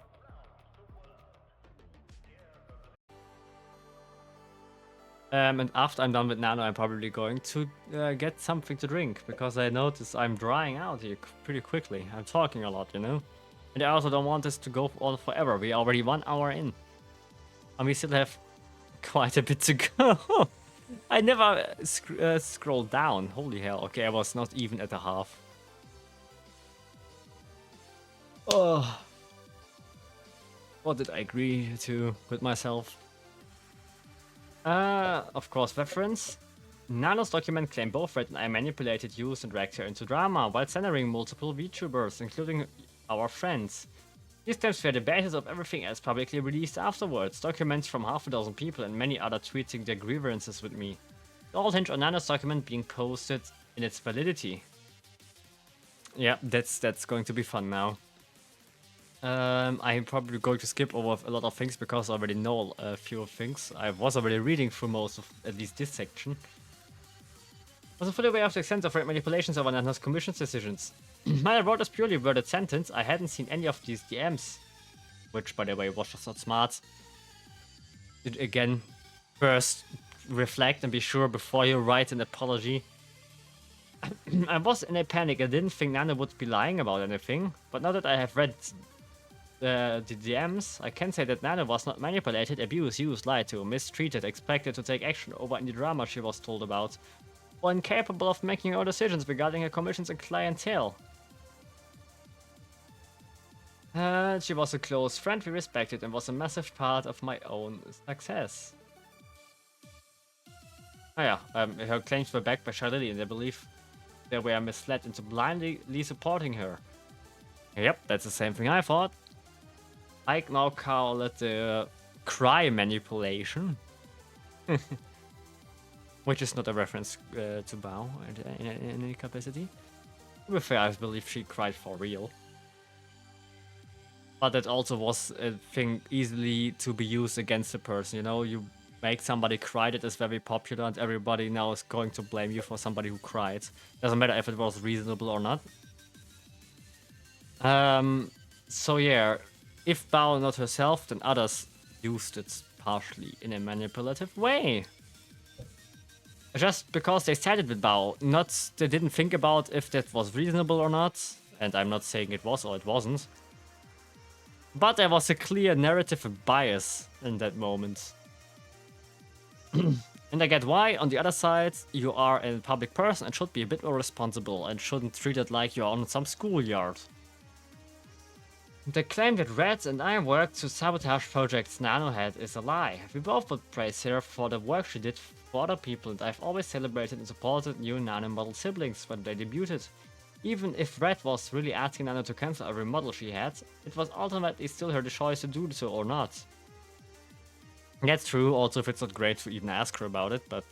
And after I'm done with Nano, I'm probably going to get something to drink, because I notice I'm drying out here pretty quickly. I'm talking a lot, you know? And I also don't want this to go on forever. We're already 1 hour in. And we still have quite a bit to go. I never scrolled down. Holy hell. Okay, I was not even at a half. Oh. What did I agree to with myself? Of course, reference. Nano's document claimed both Red and I manipulated, used, and dragged her into drama while censoring multiple VTubers, including our friends. These claims were the basis of everything else publicly released afterwards, documents from half a dozen people and many other tweeting their grievances with me. They all hinge on Nano's document being posted in its validity. Yeah, that's going to be fun now. I'm probably going to skip over a lot of things because I already know a few things. I was already reading through most of at least this section. I was fully aware of the extent of manipulations over Nano's commission's decisions. When I wrote this purely worded sentence, I hadn't seen any of these DMs. Which, by the way, was just not smart. Again, first reflect and be sure before you write an apology. I was in a panic. I didn't think Nano would be lying about anything. But now that I have read the DMs, I can say that Nano was not manipulated, abused, used, lied to, mistreated, expected to take action over any drama she was told about, or incapable of making her decisions regarding her commissions and clientele. She was a close friend we respected and was a massive part of my own success. Oh yeah, her claims were backed by Charlie and I believe they were misled into blindly supporting her. Yep, that's the same thing I thought. I now call it the cry manipulation. Which is not a reference to Bao in any capacity. To be fair, I believe she cried for real. But that also was a thing easily to be used against a person, you know? You make somebody cry that is very popular and everybody now is going to blame you for somebody who cried. Doesn't matter if it was reasonable or not. So yeah, if Bao not herself, then others used it partially in a manipulative way. Just because they said it with Bao, they didn't think about if that was reasonable or not, and I'm not saying it was or it wasn't. But there was a clear narrative bias in that moment. And I get why, on the other side, you are a public person and should be a bit more responsible and shouldn't treat it like you're on some schoolyard. The claim that Red and I worked to sabotage projects Nano had is a lie. We both would praise her for the work she did for other people, and I've always celebrated and supported new Nano model siblings when they debuted. Even if Red was really asking Nano to cancel every model she had, it was ultimately still her choice to do so or not. That's true, also if it's not great to even ask her about it, but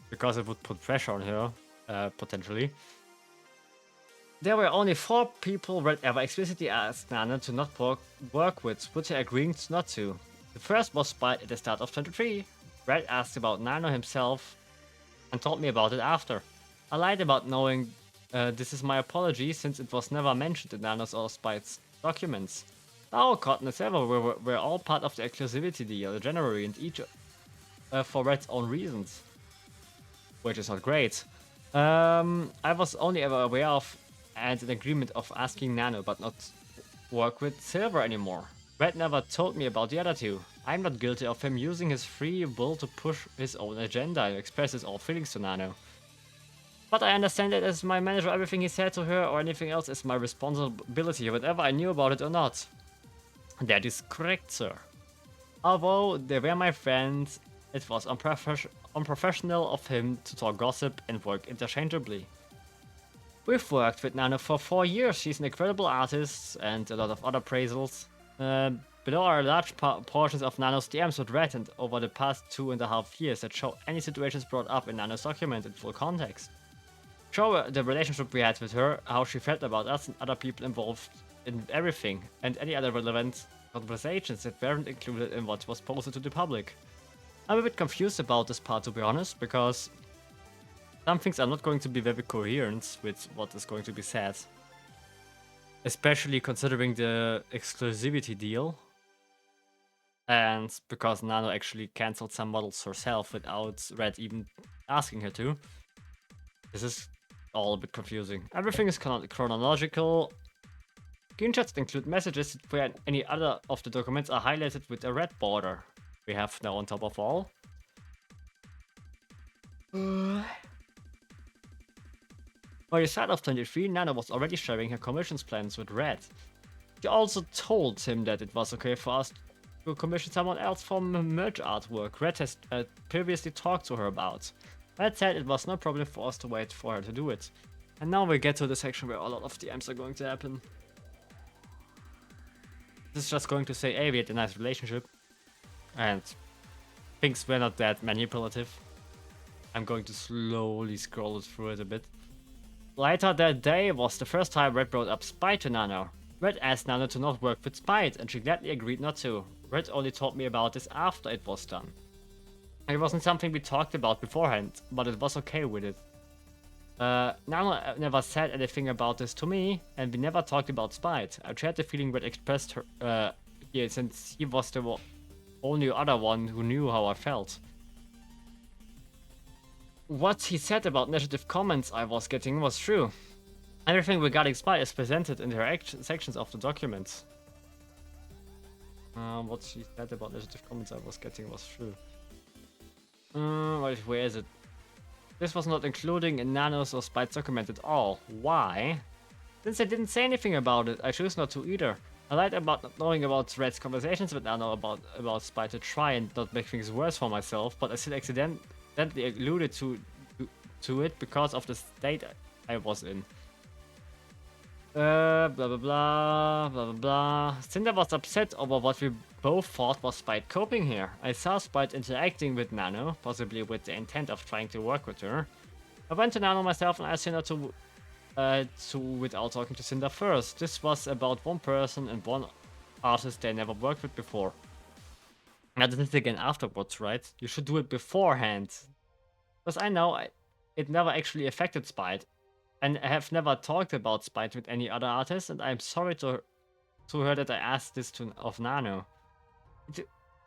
because it would put pressure on her, potentially. There were only 4 people Red ever explicitly asked Nano to not work with her agreeing not to. The first was Spite at the start of 23. Red asked about Nano himself and told me about it after. I lied about knowing this is my apology since it was never mentioned in Nano's or Spite's documents. Our Cotton and Silver were all part of the exclusivity deal in January and each for Red's own reasons. Which is not great. I was only ever aware of and an agreement of asking Nano but not work with Silver anymore. Red never told me about the other two. I'm not guilty of him using his free will to push his own agenda and express his own feelings to Nano. But I understand that as my manager, everything he said to her or anything else is my responsibility, whether I knew about it or not. That is correct, sir. Although they were my friends, it was unprofessional of him to talk gossip and work interchangeably. We've worked with Nano for 4 years. She's an incredible artist and a lot of other appraisals. Below are large portions of Nano's DMs with Red and over the past 2.5 years that show any situations brought up in Nano's document in full context. Show the relationship we had with her, how she felt about us and other people involved in everything, and any other relevant conversations that weren't included in what was posted to the public. I'm a bit confused about this part, to be honest, because some things are not going to be very coherent with what is going to be said. Especially considering the exclusivity deal. And because Nano actually cancelled some models herself without Red even asking her to. This is all a bit confusing. Everything is chronological. Screenshots include messages where any other of the documents are highlighted with a red border. We have now on top of all. By the start of 23, Nano was already sharing her commissions plans with Red. She also told him that it was okay for us to commission someone else for merch artwork Red has previously talked to her about. That said, it was no problem for us to wait for her to do it. And now we get to the section where a lot of DMs are going to happen. This is just going to say, hey, we had a nice relationship. And things were not that manipulative. I'm going to slowly scroll through it a bit. Later that day was the first time Red brought up Spite to Nano. Red asked Nano to not work with Spite, and she gladly agreed not to. Red only told me about this after it was done. It wasn't something we talked about beforehand, but it was okay with it. Nano never said anything about this to me, and we never talked about Spite. I shared the feeling Red expressed her, here, since he was the only other one who knew how I felt. What he said about negative comments I was getting was true. Everything regarding Spite is presented in the sections of the documents. What she said about negative comments I was getting was true. Where is it? This was not including in Nano's or Spite's document at all. Why? Since I didn't say anything about it, I choose not to either. I lied about not knowing about Red's conversations with Nano about Spite to try and not make things worse for myself, but I still accidentally alluded to it because of the state I was in. Blah blah blah, blah blah blah. Cinder was upset over what we both thought was Spite coping here. I saw Spite interacting with Nano, possibly with the intent of trying to work with her. I went to Nano myself and asked her not to without talking to Cinder first. This was about one person and one artist they never worked with before. Now this is again afterwards, right? You should do it beforehand. Because I know it never actually affected Spite. And I have never talked about Spite with any other artist, and I'm sorry to her that I asked this of Nano.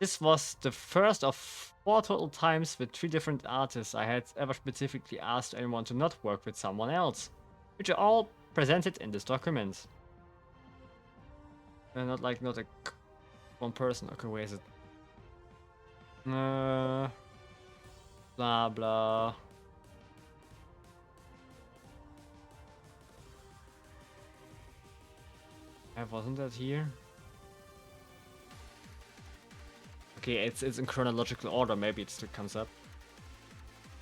This was the first of 4 total times with 3 different artists I had ever specifically asked anyone to not work with someone else, which are all presented in this document. Not a one person. Okay, where is it? Blah blah. Wasn't that here? Okay, it's in chronological order. Maybe it still comes up.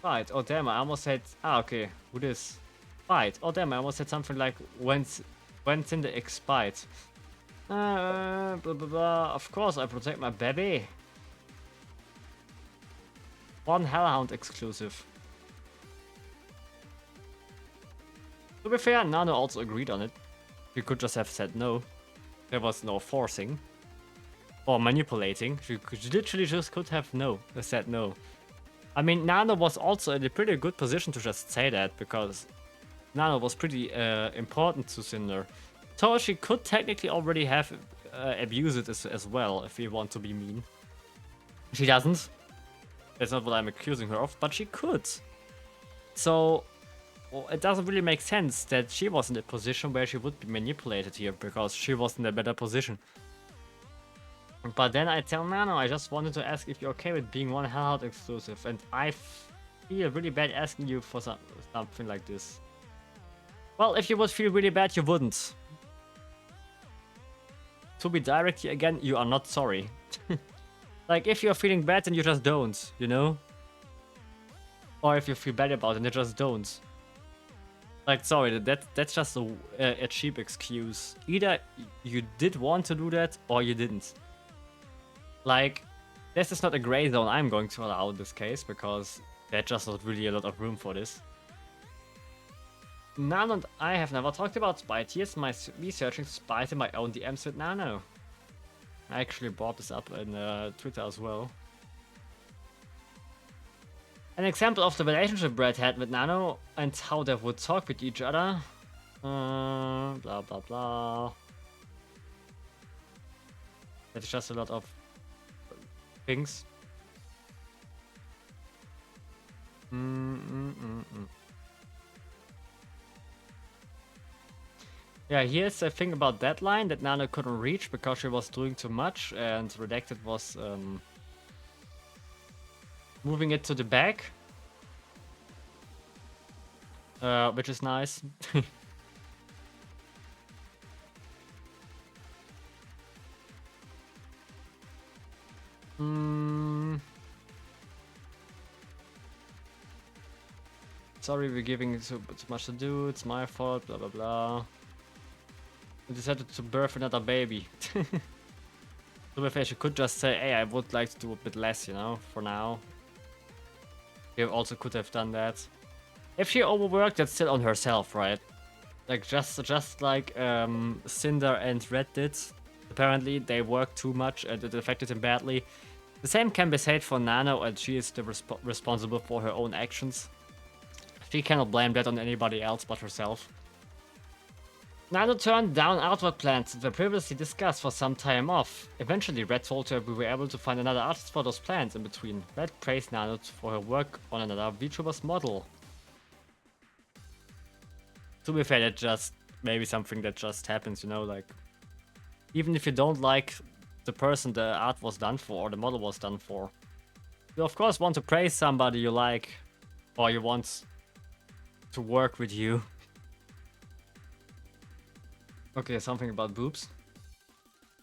Right. Oh damn! I almost said. Okay. Who this? Right. Oh damn! I almost said something like when Cinder expired. Blah blah blah. Of course, I protect my baby. One Hellhound exclusive. To be fair, Nano also agreed on it. She could just have said no. There was no forcing. Or manipulating. She literally just could have said no. I mean, Nano was also in a pretty good position to just say that, because Nano was pretty important to Cinder. So she could technically already have abused it as well, if we want to be mean. She doesn't. That's not what I'm accusing her of, but she could. So it doesn't really make sense that she was in a position where she would be manipulated here, because she was in a better position. But then I tell Nano, I just wanted to ask if you're okay with being one Hellhound exclusive, and I feel really bad asking you for something like this. Well, if you would feel really bad, you wouldn't. To be direct here again, you are not sorry. Like, if you're feeling bad, then you just don't, you know? Or if you feel bad about it, then you just don't. Like, sorry, that's just a cheap excuse. Either you did want to do that, or you didn't. Like, this is not a gray zone I'm going to allow in this case, because there's just not really a lot of room for this. Nano and I have never talked about Spite. Here's my researching Spite in my own DMs with Nano. I actually brought this up in Twitter as well. An example of the relationship Brad had with Nano and how they would talk with each other. Blah blah blah. That's just a lot of things. Yeah, here's a thing about Deadline that Nano couldn't reach because she was doing too much, and Redacted was moving it to the back, which is nice. Sorry, we're giving too much to do. It's my fault. Blah blah blah. We decided to birth another baby. To be fair, she could just say, "Hey, I would like to do a bit less, you know, for now." You also could have done that. If she overworked, that's still on herself, right? Like just like Cinder and Red did. Apparently, they worked too much and it affected him badly. The same can be said for Nano, and she is the responsible for her own actions. She cannot blame that on anybody else but herself. Nano turned down artwork plans that were previously discussed for some time off. Eventually, Red told her we were able to find another artist for those plans in between. Red praised Nano for her work on another VTubers model. To be fair, that just maybe something that just happens, you know, like even if you don't like the person the art was done for or the model was done for, you of course want to praise somebody you like or you want to work with you. Okay, something about boobs.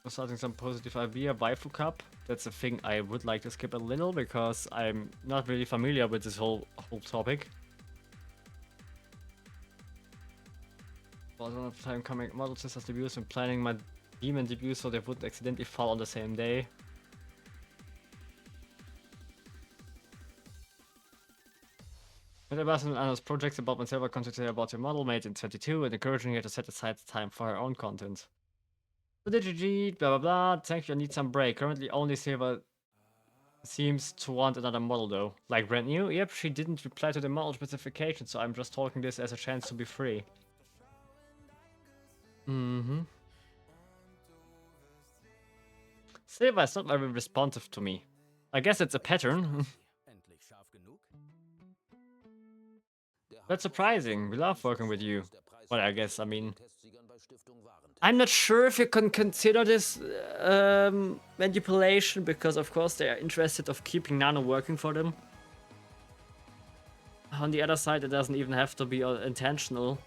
Starting some positive idea, waifu cup. That's a thing I would like to skip a little because I'm not really familiar with this whole topic. Was one of the time coming model sisters debuts and planning my demon debut so they wouldn't accidentally fall on the same day. When I was on Anna's projects about myself, I contacted her about her model made in 22 and encouraging her to set aside time for her own content. So did you blah blah blah, thank you, I need some break. Currently only Silver seems to want another model though. Like brand new? Yep, she didn't reply to the model specification, so I'm just talking this as a chance to be free. Silva is not very responsive to me. I guess it's a pattern. That's surprising. We love working with you. Well, I guess, I mean... I'm not sure if you can consider this manipulation, because of course they are interested of keeping Nano working for them. On the other side, it doesn't even have to be intentional.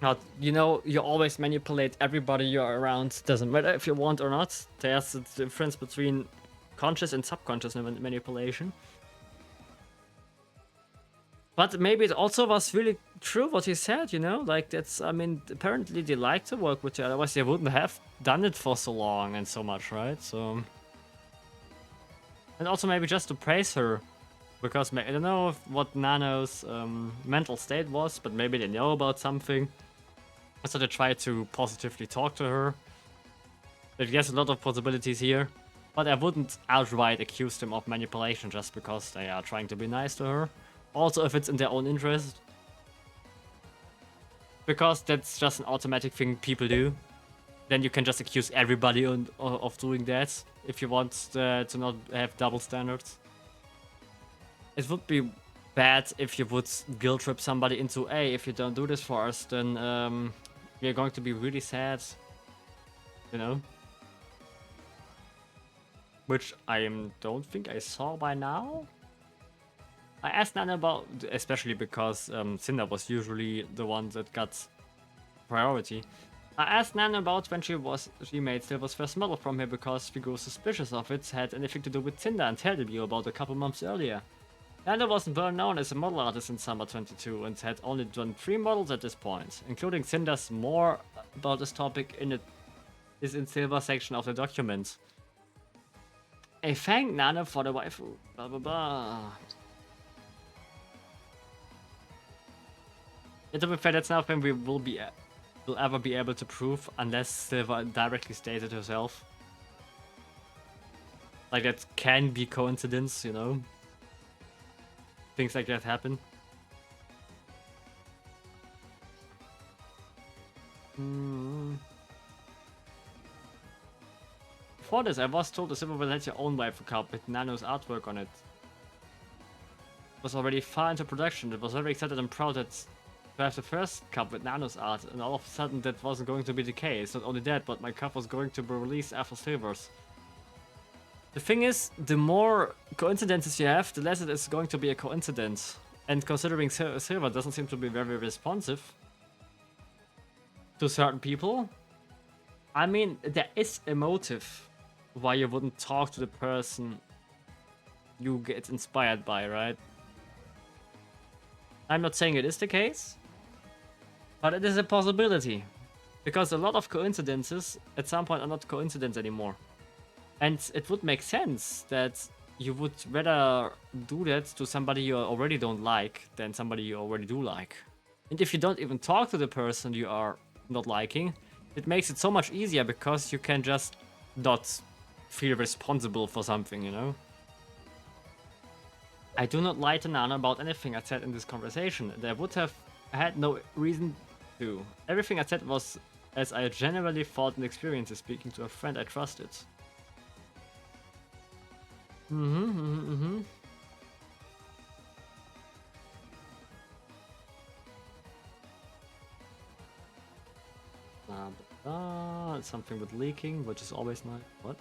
Not, you know, you always manipulate everybody you're around. Doesn't matter if you want or not. There's a difference between conscious and subconscious manipulation. But maybe it also was really true what he said, you know? Like, that's, I mean, apparently they like to work with you, otherwise they wouldn't have done it for so long and so much, right? So... And also maybe just to praise her. Because I don't know what Nano's mental state was, but maybe they know about something. So they try to positively talk to her. There's a lot of possibilities here. But I wouldn't outright accuse them of manipulation just because they are trying to be nice to her. Also, if it's in their own interest. Because that's just an automatic thing people do. Then you can just accuse everybody of doing that. If you want to not have double standards. It would be bad if you would guilt trip somebody into, hey, if you don't do this for us, then we're going to be really sad. You know? Which I don't think I saw by now. I asked Nana about, especially because Cinder was usually the one that got priority. I asked Nana about when she made Silver's first model from here because we grew suspicious of it had anything to do with Cinder and her debut about a couple months earlier. Nana wasn't well known as a model artist in summer 22 and had only done 3 models at this point, including Cinder's. More about this topic is in Silver section of the document. I thank Nana for the waifu, blah blah blah. To be fair, that's nothing we will ever be able to prove unless Silver directly states it herself. Like, that can be coincidence, you know? Things like that happen. Before this, I was told the Silver will have your own waifu cup with Nano's artwork on it. It was already far into production. It was very excited and proud that to have the first cup with Nano's art, and all of a sudden that wasn't going to be the case. Not only that, but my cup was going to be released after Silver's. The thing is, the more coincidences you have, the less it is going to be a coincidence. And considering Silver doesn't seem to be very responsive to certain people, I mean, there is a motive why you wouldn't talk to the person you get inspired by, right? I'm not saying it is the case, but it is a possibility. Because a lot of coincidences at some point are not coincidence anymore. And it would make sense that you would rather do that to somebody you already don't like than somebody you already do like. And if you don't even talk to the person you are not liking, it makes it so much easier because you can just not feel responsible for something, you know? I do not lie to Nano about anything I said in this conversation. There would have had no reason to. Everything I said was as I generally thought and experienced speaking to a friend I trusted. Mm-hmm. Blah, blah, blah. It's something with leaking, which is always nice. What?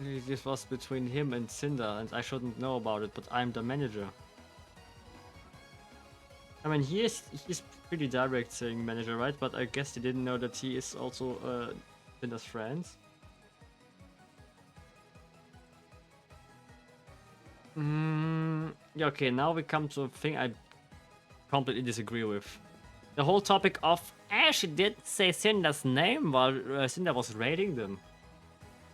This was between him and Cinder, and I shouldn't know about it, but I'm the manager. I mean, he's pretty direct saying manager, right? But I guess they didn't know that he is also Cinder's friend. Yeah, okay, now we come to a thing I completely disagree with. The whole topic of, she did say Cinder's name while Cinder was raiding them.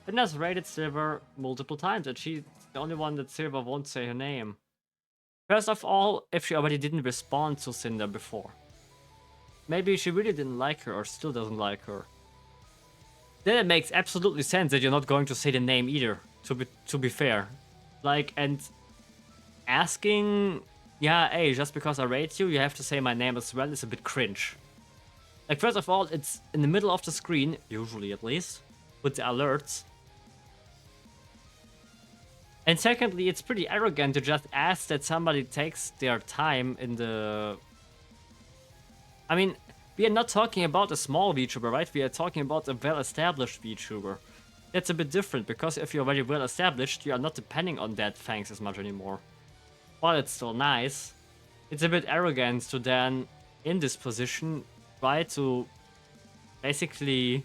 Cinder's raided Silver multiple times, and she's the only one that Silver won't say her name. First of all, if she already didn't respond to Cinder before. Maybe she really didn't like her or still doesn't like her. Then it makes absolutely sense that you're not going to say the name either, to be fair. Like, and asking, yeah, hey, just because I rate you, you have to say my name as well is a bit cringe. Like, first of all, it's in the middle of the screen, usually at least, with the alerts. And secondly, it's pretty arrogant to just ask that somebody takes their time in the... I mean, we are not talking about a small VTuber, right? We are talking about a well-established VTuber. That's a bit different, because if you're already well-established, you are not depending on dead fangs as much anymore. While it's still nice, it's a bit arrogant to then, in this position, try to basically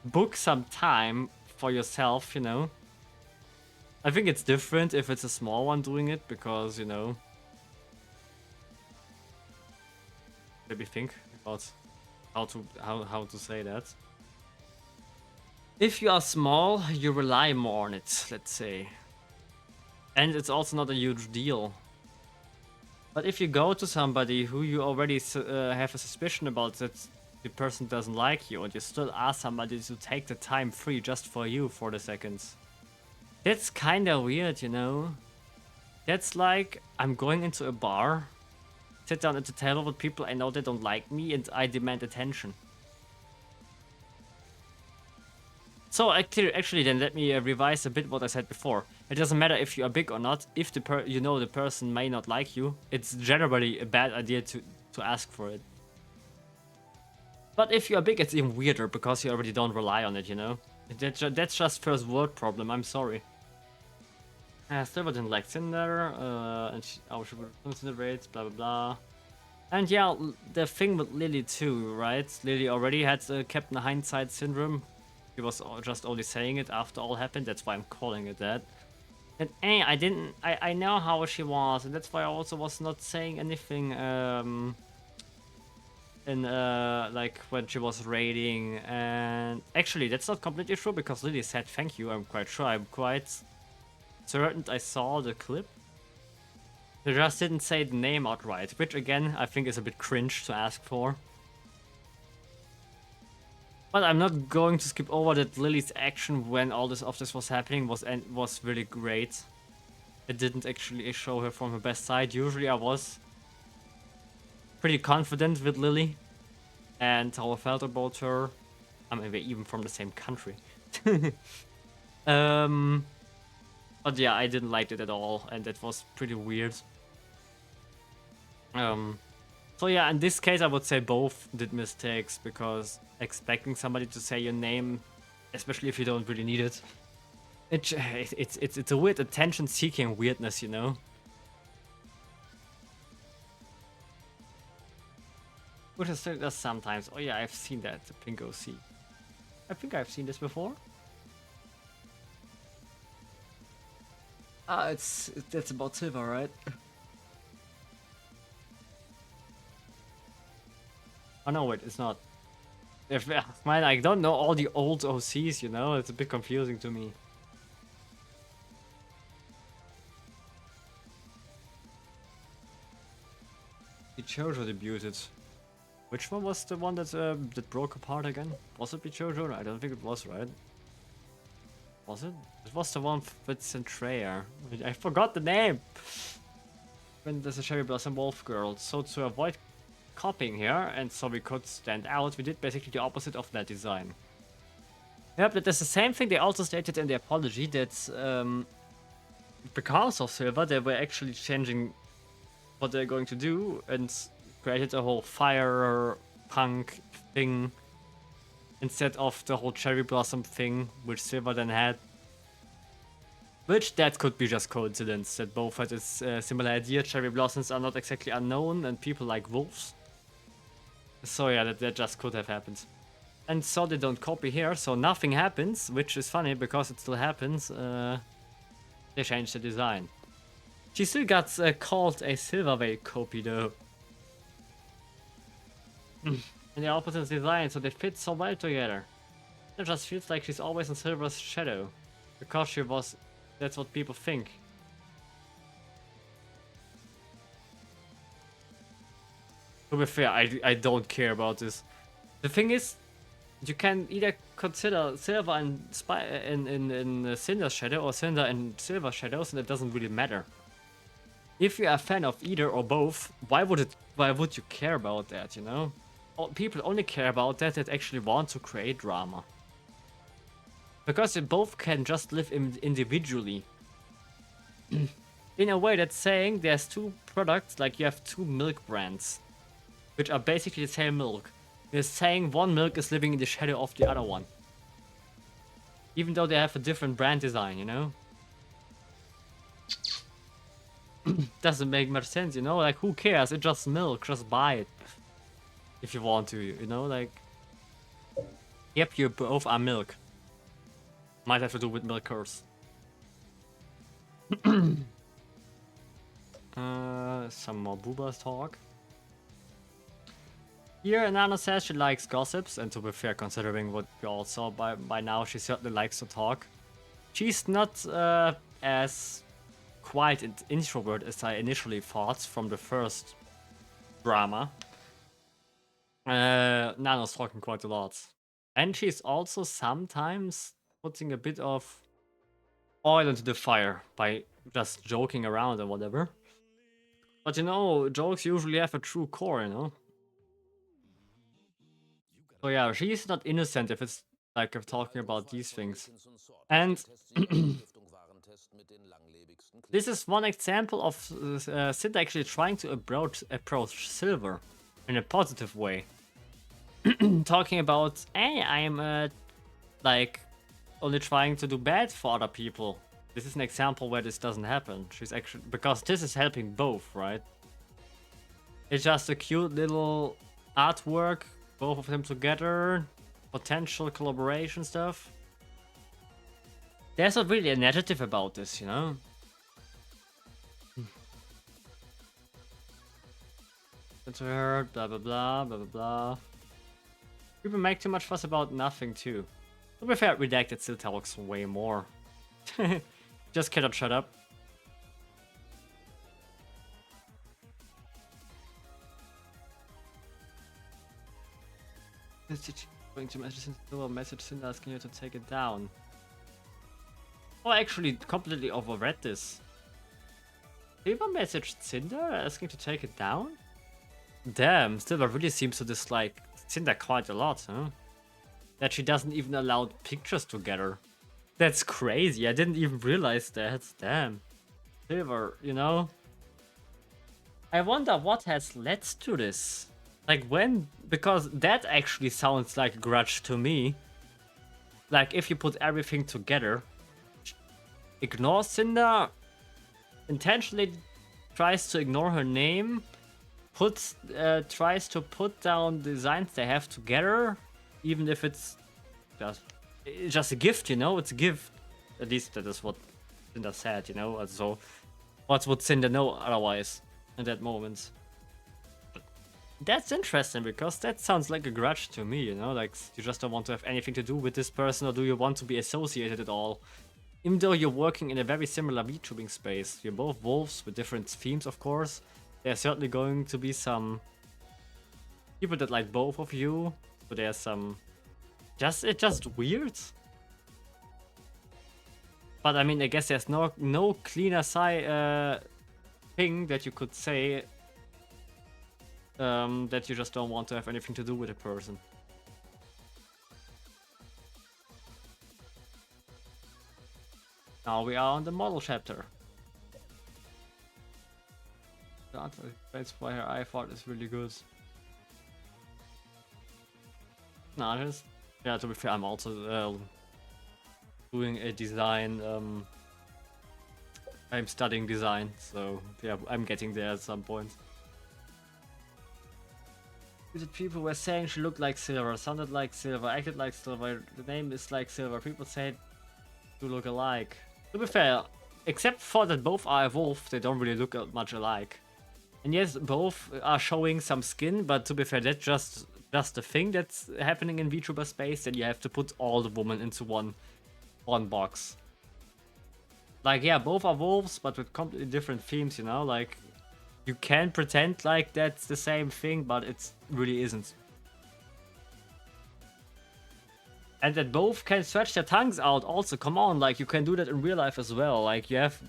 book some time for yourself, you know? I think it's different if it's a small one doing it, because, you know... Maybe think about how to say that. If you are small, you rely more on it, let's say. And it's also not a huge deal. But if you go to somebody who you already have a suspicion about that the person doesn't like you, and you still ask somebody to take the time free just for you for the seconds, that's kinda weird, you know? That's like, I'm going into a bar, sit down at the table with people I know they don't like me, and I demand attention. So actually then let me revise a bit what I said before. It doesn't matter if you are big or not, if you know the person may not like you, it's generally a bad idea to ask for it. But if you are big, it's even weirder because you already don't rely on it, you know? That's just first world problem, I'm sorry. Still didn't like Cinder, and she should considerate, blah blah blah. And yeah, the thing with Lily too, right? Lily already had Captain Hindsight syndrome. He was just only saying it after all happened, that's why I'm calling it that. And I know how she was, and that's why I also was not saying anything, like when she was raiding. And actually, that's not completely true, because Lily said thank you, I'm quite sure, I'm quite certain I saw the clip. They just didn't say the name outright, which again, I think is a bit cringe to ask for. But I'm not going to skip over that Lily's action when all this was happening was really great. It didn't actually show her from her best side. Usually I was pretty confident with Lily and how I felt about her. I mean, we're even from the same country. But yeah, I didn't like it at all, and it was pretty weird. So yeah, in this case, I would say both did mistakes, because expecting somebody to say your name, especially if you don't really need it, it's a weird attention-seeking weirdness, you know? Which is does sometimes. Oh yeah, I've seen that, the Pingo C. I think I've seen this before. That's about silver, right? Oh no, wait, it's not. If man, I don't know all the old OCs, you know, it's a bit confusing to me. Bichojo debuted. Which one was the one that broke apart again? Was it Bichojo? I don't think it was, right? Was it? It was the one with Centrea. I forgot the name! When there's a Cherry Blossom Wolf Girl. So to avoid copying here, and so we could stand out, we did basically the opposite of that design. Yep, but that's the same thing they also stated in the apology, that because of Silver, they were actually changing what they're going to do, and created a whole fire punk thing instead of the whole cherry blossom thing, which Silver then had. Which that could be just coincidence, that both had this similar idea. Cherry blossoms are not exactly unknown, and people like wolves. So yeah, that just could have happened. And so they don't copy here, so nothing happens, which is funny because it still happens. They changed the design. She still got called a Silverway copy though. And the opposite design, so they fit so well together. It just feels like she's always in Silver's shadow. Because she was... That's what people think. To be fair, I don't care about this. The thing is, you can either consider Silver in Cinder's shadow or Cinder in Silver's shadows, and it doesn't really matter. If you're a fan of either or both, why would you care about that, you know? People only care about that actually want to create drama. Because they both can just live individually. In a way, that's saying there's two products, like you have two milk brands, which are basically the same milk. They're saying one milk is living in the shadow of the other one. Even though they have a different brand design, you know? Doesn't make much sense, you know? Like, who cares? It's just milk, just buy it. If you want to, you know? Like, yep, you both are milk. Might have to do with milkers. Some more boobas talk. Here, Nano says she likes gossips, and to be fair, considering what we all saw by now, she certainly likes to talk. She's not as quite an introvert as I initially thought from the first drama. Nano's talking quite a lot. And she's also sometimes putting a bit of oil into the fire by just joking around or whatever. But you know, jokes usually have a true core, you know? So yeah, she's not innocent if it's like if talking about these things. And this is one example of Sid actually trying to approach Silver in a positive way. Talking about, hey, I'm like only trying to do bad for other people. This is an example where this doesn't happen. She's actually, because this is helping both, right? It's just a cute little artwork, both of them together, potential collaboration stuff. There's not really a negative about this, you know? To her, blah blah blah, blah blah blah. People make too much fuss about nothing too. To be fair, Redacted still talks way more. Just cannot shut up. Going to message Cinder asking you to take it down. Oh, I actually completely overread this. Silver messaged Cinder asking to take it down? Damn, Silver really seems to dislike Cinder quite a lot, huh? That she doesn't even allow pictures together. That's crazy, I didn't even realize that. Damn. Silver, you know? I wonder what has led to this. Like when? Because that actually sounds like a grudge to me. Like if you put everything together, ignore Cinder, intentionally tries to ignore her name, tries to put down designs they have together, even if it's just a gift, you know, it's a gift. At least that is what Cinder said, you know? So, what would Cinder know otherwise in that moment? That's interesting because that sounds like a grudge to me, you know? Like, you just don't want to have anything to do with this person, or do you want to be associated at all? Even though you're working in a very similar VTubing space, you're both wolves with different themes, of course. There's certainly going to be some people that like both of you, so there's some. It's just weird. But I mean, I guess there's no cleaner thing that you could say that you just don't want to have anything to do with a person. Now we are on the model chapter. That's why her eye thought is really good. No, just yeah. To be fair, I'm also doing a design. I'm studying design, so yeah, I'm getting there at some point. The people were saying she looked like Silver, sounded like Silver, acted like Silver. The name is like Silver. People said to look alike. To be fair, except for that both are evolved, they don't really look much alike. And yes, both are showing some skin, but to be fair, that's just a thing that's happening in VTuber space. That you have to put all the women into one box. Like, yeah, both are wolves, but with completely different themes, you know? Like, you can pretend like that's the same thing, but it really isn't. And that both can stretch their tongues out also, come on, like, you can do that in real life as well. Like, you have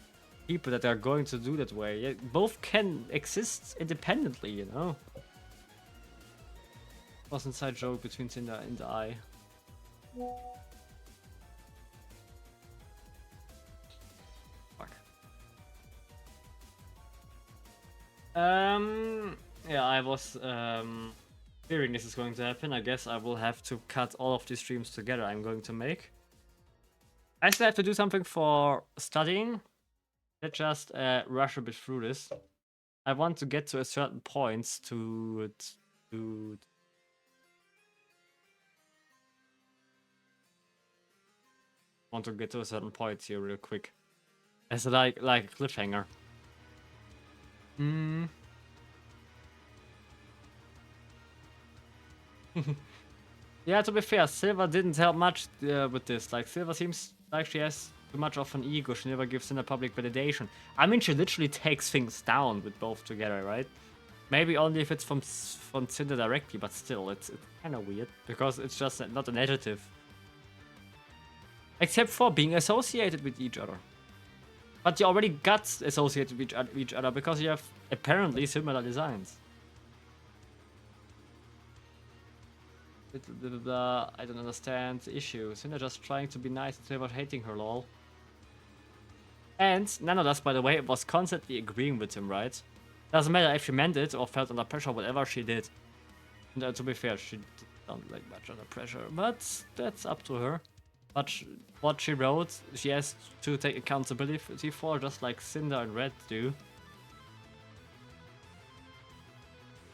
people that are going to do that way. Yeah, both can exist independently, you know? Was inside joke between Cinder and I. Fuck. Yeah, I was fearing this is going to happen. I guess I will have to cut all of these streams together I'm going to make. I still have to do something for studying. Let's just rush a bit through this. I want to get to a certain point to want to get to a certain point here real quick. As like a cliffhanger. Yeah, to be fair, Silver didn't help much with this. Like, Silver seems like she has too much of an ego. She never gives in a public validation. I mean, she literally takes things down with both together, right? Maybe only if it's from Cinder directly, but still, it's kind of weird because it's just not an adjective. Except for being associated with each other. But you already got associated with each other because you have apparently similar designs. Blah, blah, blah. I don't understand the issue. Cinder just trying to be nice instead of hating her, lol. And Nanoless, by the way, was constantly agreeing with him, right? Doesn't matter if she meant it or felt under pressure, whatever she did. And, to be fair, she don't like much under pressure, but that's up to her. But what she wrote, she has to take accountability for, just like Cinder and Red do.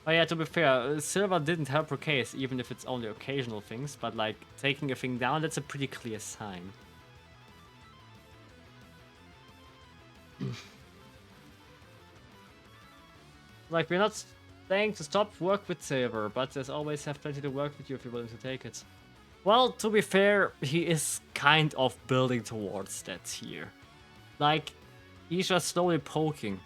But yeah, to be fair, Silver didn't help her case, even if it's only occasional things, but like taking a thing down, that's a pretty clear sign. Like, we're not saying to stop work with Silver, but there's always have plenty to work with you if you're willing to take it. Well, to be fair, he is kind of building towards that here. Like, he's just slowly poking.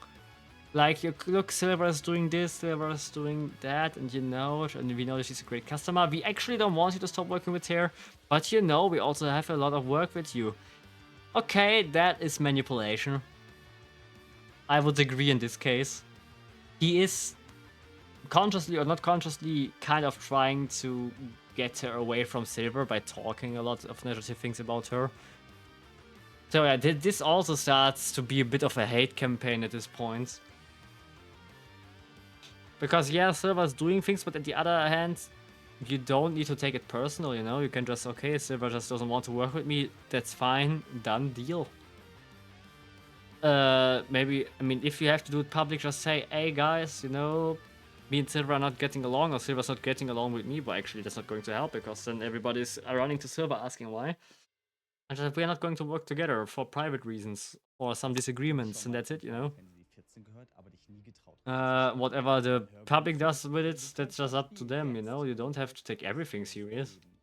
Like, you look, Silver is doing this, Silver is doing that, and you know it, and we know that she's a great customer. We actually don't want you to stop working with her, but you know we also have a lot of work with you. Okay, that is manipulation. I would agree in this case. He is consciously or not consciously kind of trying to get her away from Silver by talking a lot of negative things about her. So yeah, this also starts to be a bit of a hate campaign at this point. Because yeah, Silver's doing things, but on the other hand, you don't need to take it personal, you know? You can just, okay, Silver just doesn't want to work with me, that's fine, done deal. Maybe, I mean, if you have to do it public, just say, hey guys, you know, me and Silver are not getting along, or Silver's not getting along with me, but actually that's not going to help, because then everybody's running to Silver asking why. And we're not going to work together for private reasons. or some disagreements, and Schon mal that's it, you know. gefragt, wenn du die 14 gehört, aber dich nie getraut hast, zu sprechen? Whatever the Ein public Hörgefühl does ist with für it, dich that's einfach just up to wie them, you know. jetzt You don't have to und take everything für serious. Leben.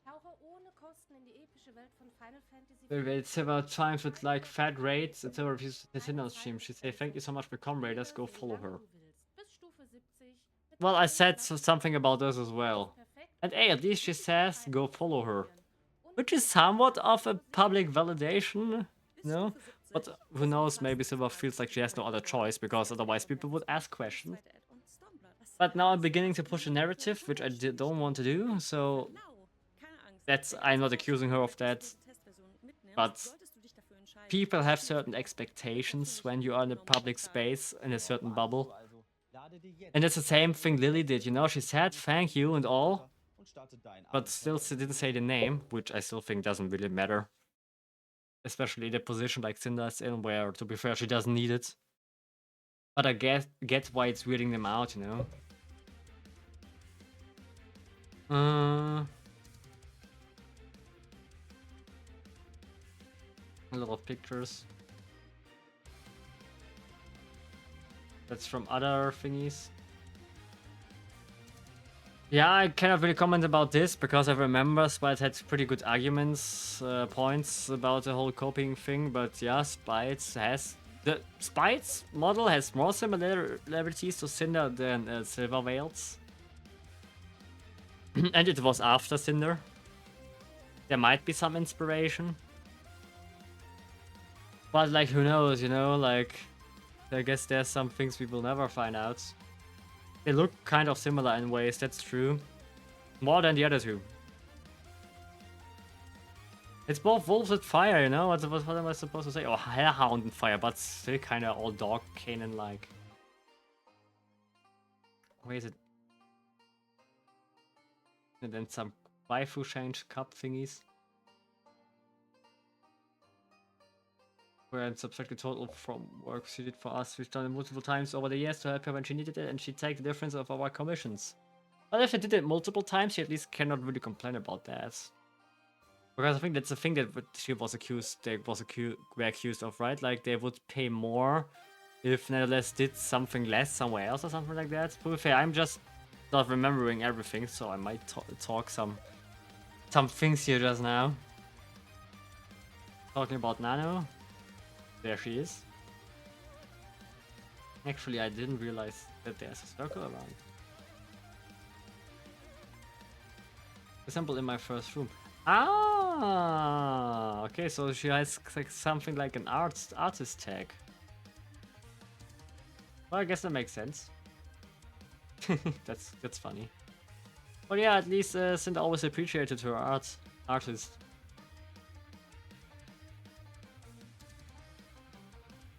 Tauche ohne Kosten in die epische Welt von Final Fantasy It's about times with like fat rates, etc. Refused to send stream. She say thank you so much for comrades, go follow her. Well, I said something about this as well. And hey, at least she says go follow her. Which is somewhat of a public validation, you know? But who knows, maybe Silva feels like she has no other choice, because otherwise people would ask questions. But now I'm beginning to push a narrative, which I don't want to do, so I'm not accusing her of that. But people have certain expectations when you are in a public space, in a certain bubble. And it's the same thing Lily did, you know? She said thank you and all, but still she didn't say the name, which I still think doesn't really matter. Especially in a position like Cinder's in, where, to be fair, she doesn't need it. But I get why it's weirding them out, you know? A lot of pictures. That's from other thingies. Yeah, I cannot really comment about this because I remember Spite had pretty good arguments, points about the whole copying thing. But yeah, the Spite's model has more similarities to Cinder than Silver Veils, and it was after Cinder. There might be some inspiration, but like who knows, you know? Like, I guess there's some things we will never find out. They look kind of similar in ways, that's true. More than the other two. It's both wolves with fire, you know? What am I supposed to say? Oh, hellhound and fire, but still kind of all dog cannon-like. Where is it? And then some waifu change cup thingies. Where I'm subtracted total from work she did for us. We've done it multiple times over the years to help her when she needed it, and she take the difference of our commissions. But if she did it multiple times, she at least cannot really complain about that. Because I think that's the thing that she was accused, were accused of, right? Like, they would pay more if Nanoless did something less somewhere else or something like that. To be fair, I'm just not remembering everything, so I might talk some things here just now. Talking about Nano. There she is. Actually, I didn't realize that there's a circle around. Example in my first room. Ah, okay, so she has like something like an artist tag. Well, I guess that makes sense. that's funny. But yeah, at least Cinda always appreciated her artist.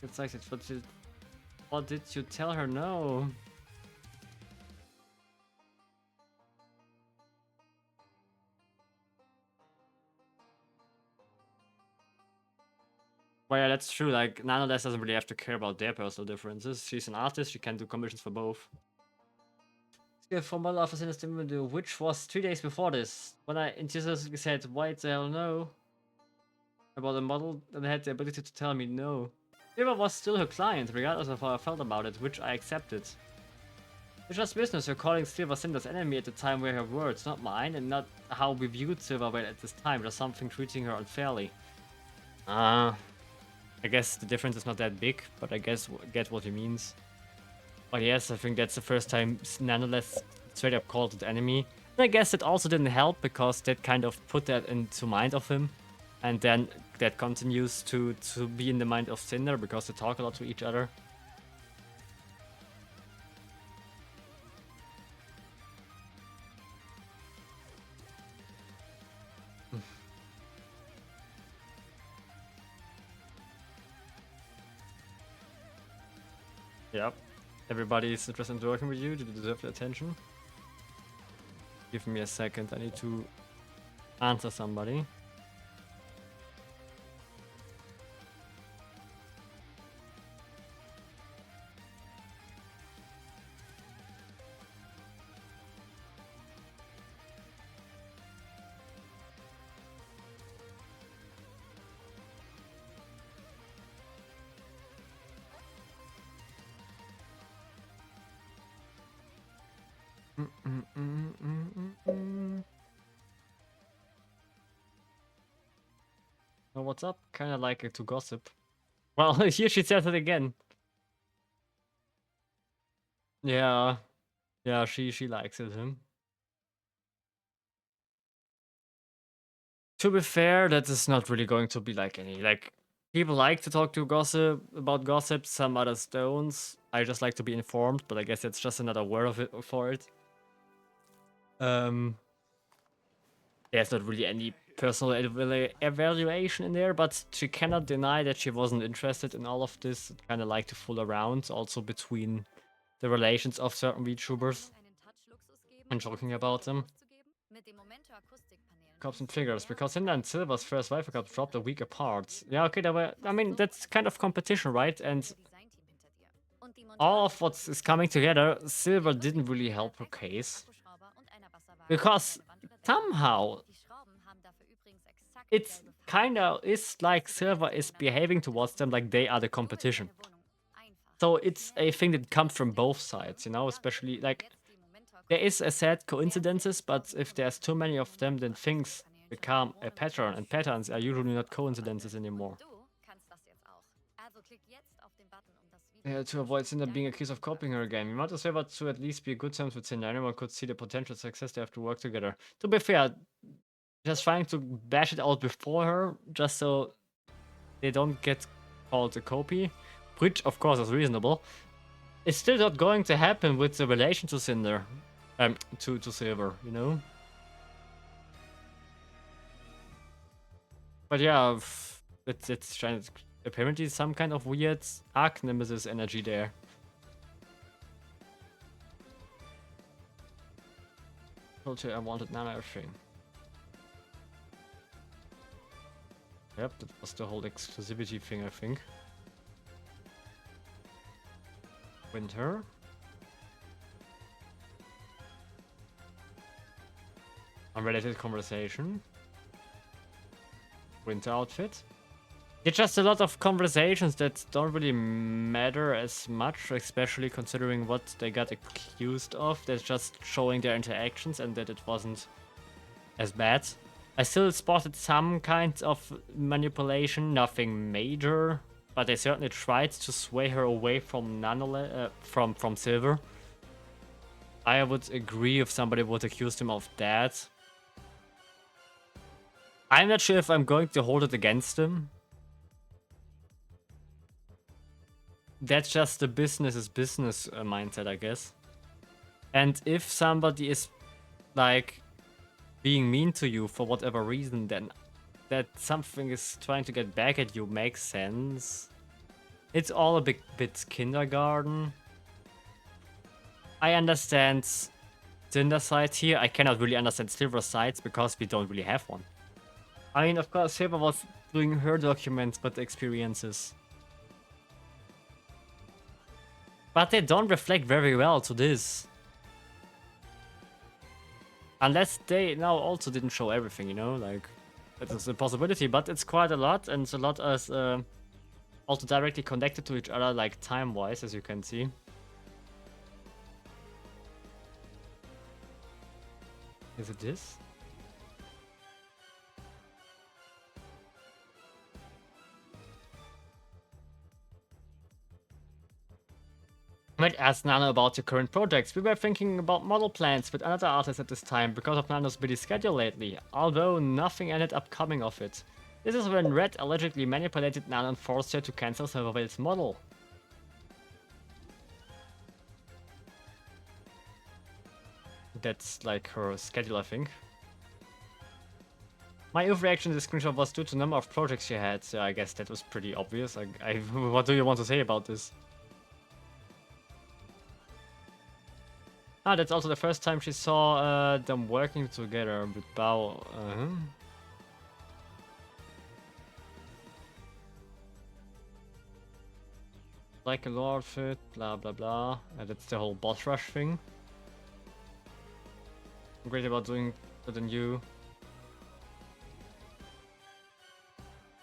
It's like it. What did you tell her? No. Well, yeah, that's true. Like, Nanoless doesn't really have to care about their personal differences. She's an artist. She can do commissions for both. Yeah, for Model Alpha Sinister window, which was 3 days before this, when I enthusiastically said, why the hell no? About the model, and had the ability to tell me no. Eva was still her client, regardless of how I felt about it, which I accepted. It's just business, her calling Silver Cinder's enemy at the time were her words, not mine, and not how we viewed Silver at this time, just something treating her unfairly. I guess the difference is not that big, but I guess get what he means. But yes, I think that's the first time Nanoless straight up called it enemy. And I guess it also didn't help, because that kind of put that into mind of him. And then that continues to be in the mind of Cinder, because they talk a lot to each other. Yep. Everybody is interested in working with you. You deserve the attention. Give me a second. I need to answer somebody. Oh, what's up? Kinda like it to gossip. Well, here she says it again. Yeah. Yeah, she likes it, him. To be fair, that is not really going to be like any like people like to talk to gossip about gossip, some others don't. I just like to be informed, but I guess it's just another word of it for it. There's not really any personal evaluation in there, but she cannot deny that she wasn't interested in all of this. Kind of like to fool around, also between the relations of certain VTubers and talking about them. Cups and figures, because Cinder and Silver's first Viper Cup dropped a week apart. Yeah, okay, I mean, that's kind of competition, right? And all of what is coming together, Silver didn't really help her case. Because somehow it's kinda is like Silver is behaving towards them like they are the competition. So it's a thing that comes from both sides, you know, especially like there is a sad coincidences, but if there's too many of them, then things become a pattern, and patterns are usually not coincidences anymore. Yeah, to avoid Cinder being accused of copying her again, we want the server to at least be good terms with Cinder. Anyone could see the potential success they have to work together. To be fair, just trying to bash it out before her, just so they don't get called a copy, which of course is reasonable. It's still not going to happen with the relation to Cinder, to Silver, you know. But yeah, it's trying to, apparently some kind of weird arc nemesis energy there. Told you I wanted Nano everything. Yep, that was the whole exclusivity thing, I think. Winter. Unrelated conversation. Winter outfit. It's just a lot of conversations that don't really matter as much, especially considering what they got accused of. They're just showing their interactions and that it wasn't as bad. I still spotted some kinds of manipulation, nothing major, but they certainly tried to sway her away from Nanoless, from Silver. I would agree if somebody would accuse him of that. I'm not sure if I'm going to hold it against him. That's just the business is business mindset, I guess. And if somebody is like being mean to you for whatever reason, then that something is trying to get back at you makes sense. It's all a bit kindergarten. I understand Cinder's side here. I cannot really understand Silver's sides because we don't really have one. I mean, of course, Silver was doing her documents, but experiences. But they don't reflect very well to this. Unless they now also didn't show everything, you know? Like, that is a possibility, but it's quite a lot, and a lot is also directly connected to each other, like time-wise, as you can see. Is it this? I might ask Nano about the current projects. We were thinking about model plans with another artist at this time because of Nano's busy schedule lately, although nothing ended up coming of it. This is when Red allegedly manipulated Nano and forced her to cancel Silvervale's model. That's like her schedule, I think. My overreaction to this screenshot was due to the number of projects she had, so I guess that was pretty obvious. What do you want to say about this? Ah, that's also the first time she saw them working together with Bao. Like a lore outfit, blah blah blah. That's the whole boss rush thing. I'm great about doing better than you.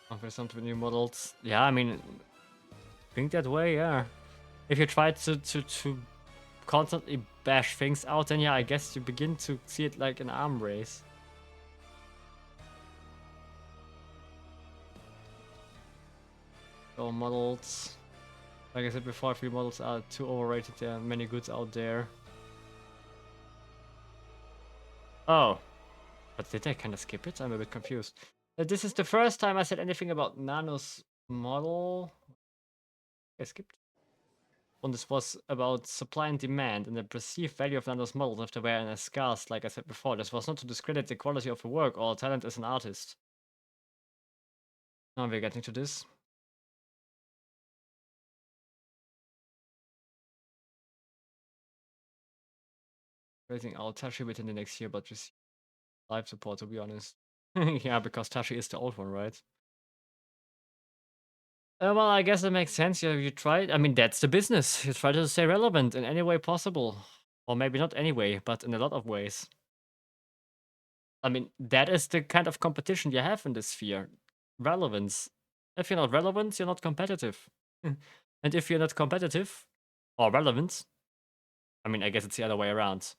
Offer something with new models. Yeah, I mean, think that way, yeah. If you try to constantly bash things out, then yeah, I guess you begin to see it like an arm race. So models, like I said before, I feel models are too overrated. There are many goods out there. Oh, but did I kind of skip it? I'm a bit confused. This is the first time I said anything about Nano's model. I skipped. And this was about supply and demand and the perceived value of Nano's models if they were in a scarce, like I said before. This was not to discredit the quality of her work or talent as an artist. Now we're getting to this. Raising out Tashi within the next year, but with live support, to be honest. Yeah, because Tashi is the old one, right? Well, I guess it makes sense. You try. I mean, that's the business. You try to stay relevant in any way possible. Or maybe not any way, but in a lot of ways. I mean, that is the kind of competition you have in this sphere. Relevance. If you're not relevant, you're not competitive. And if you're not competitive or relevant, I mean, I guess it's the other way around.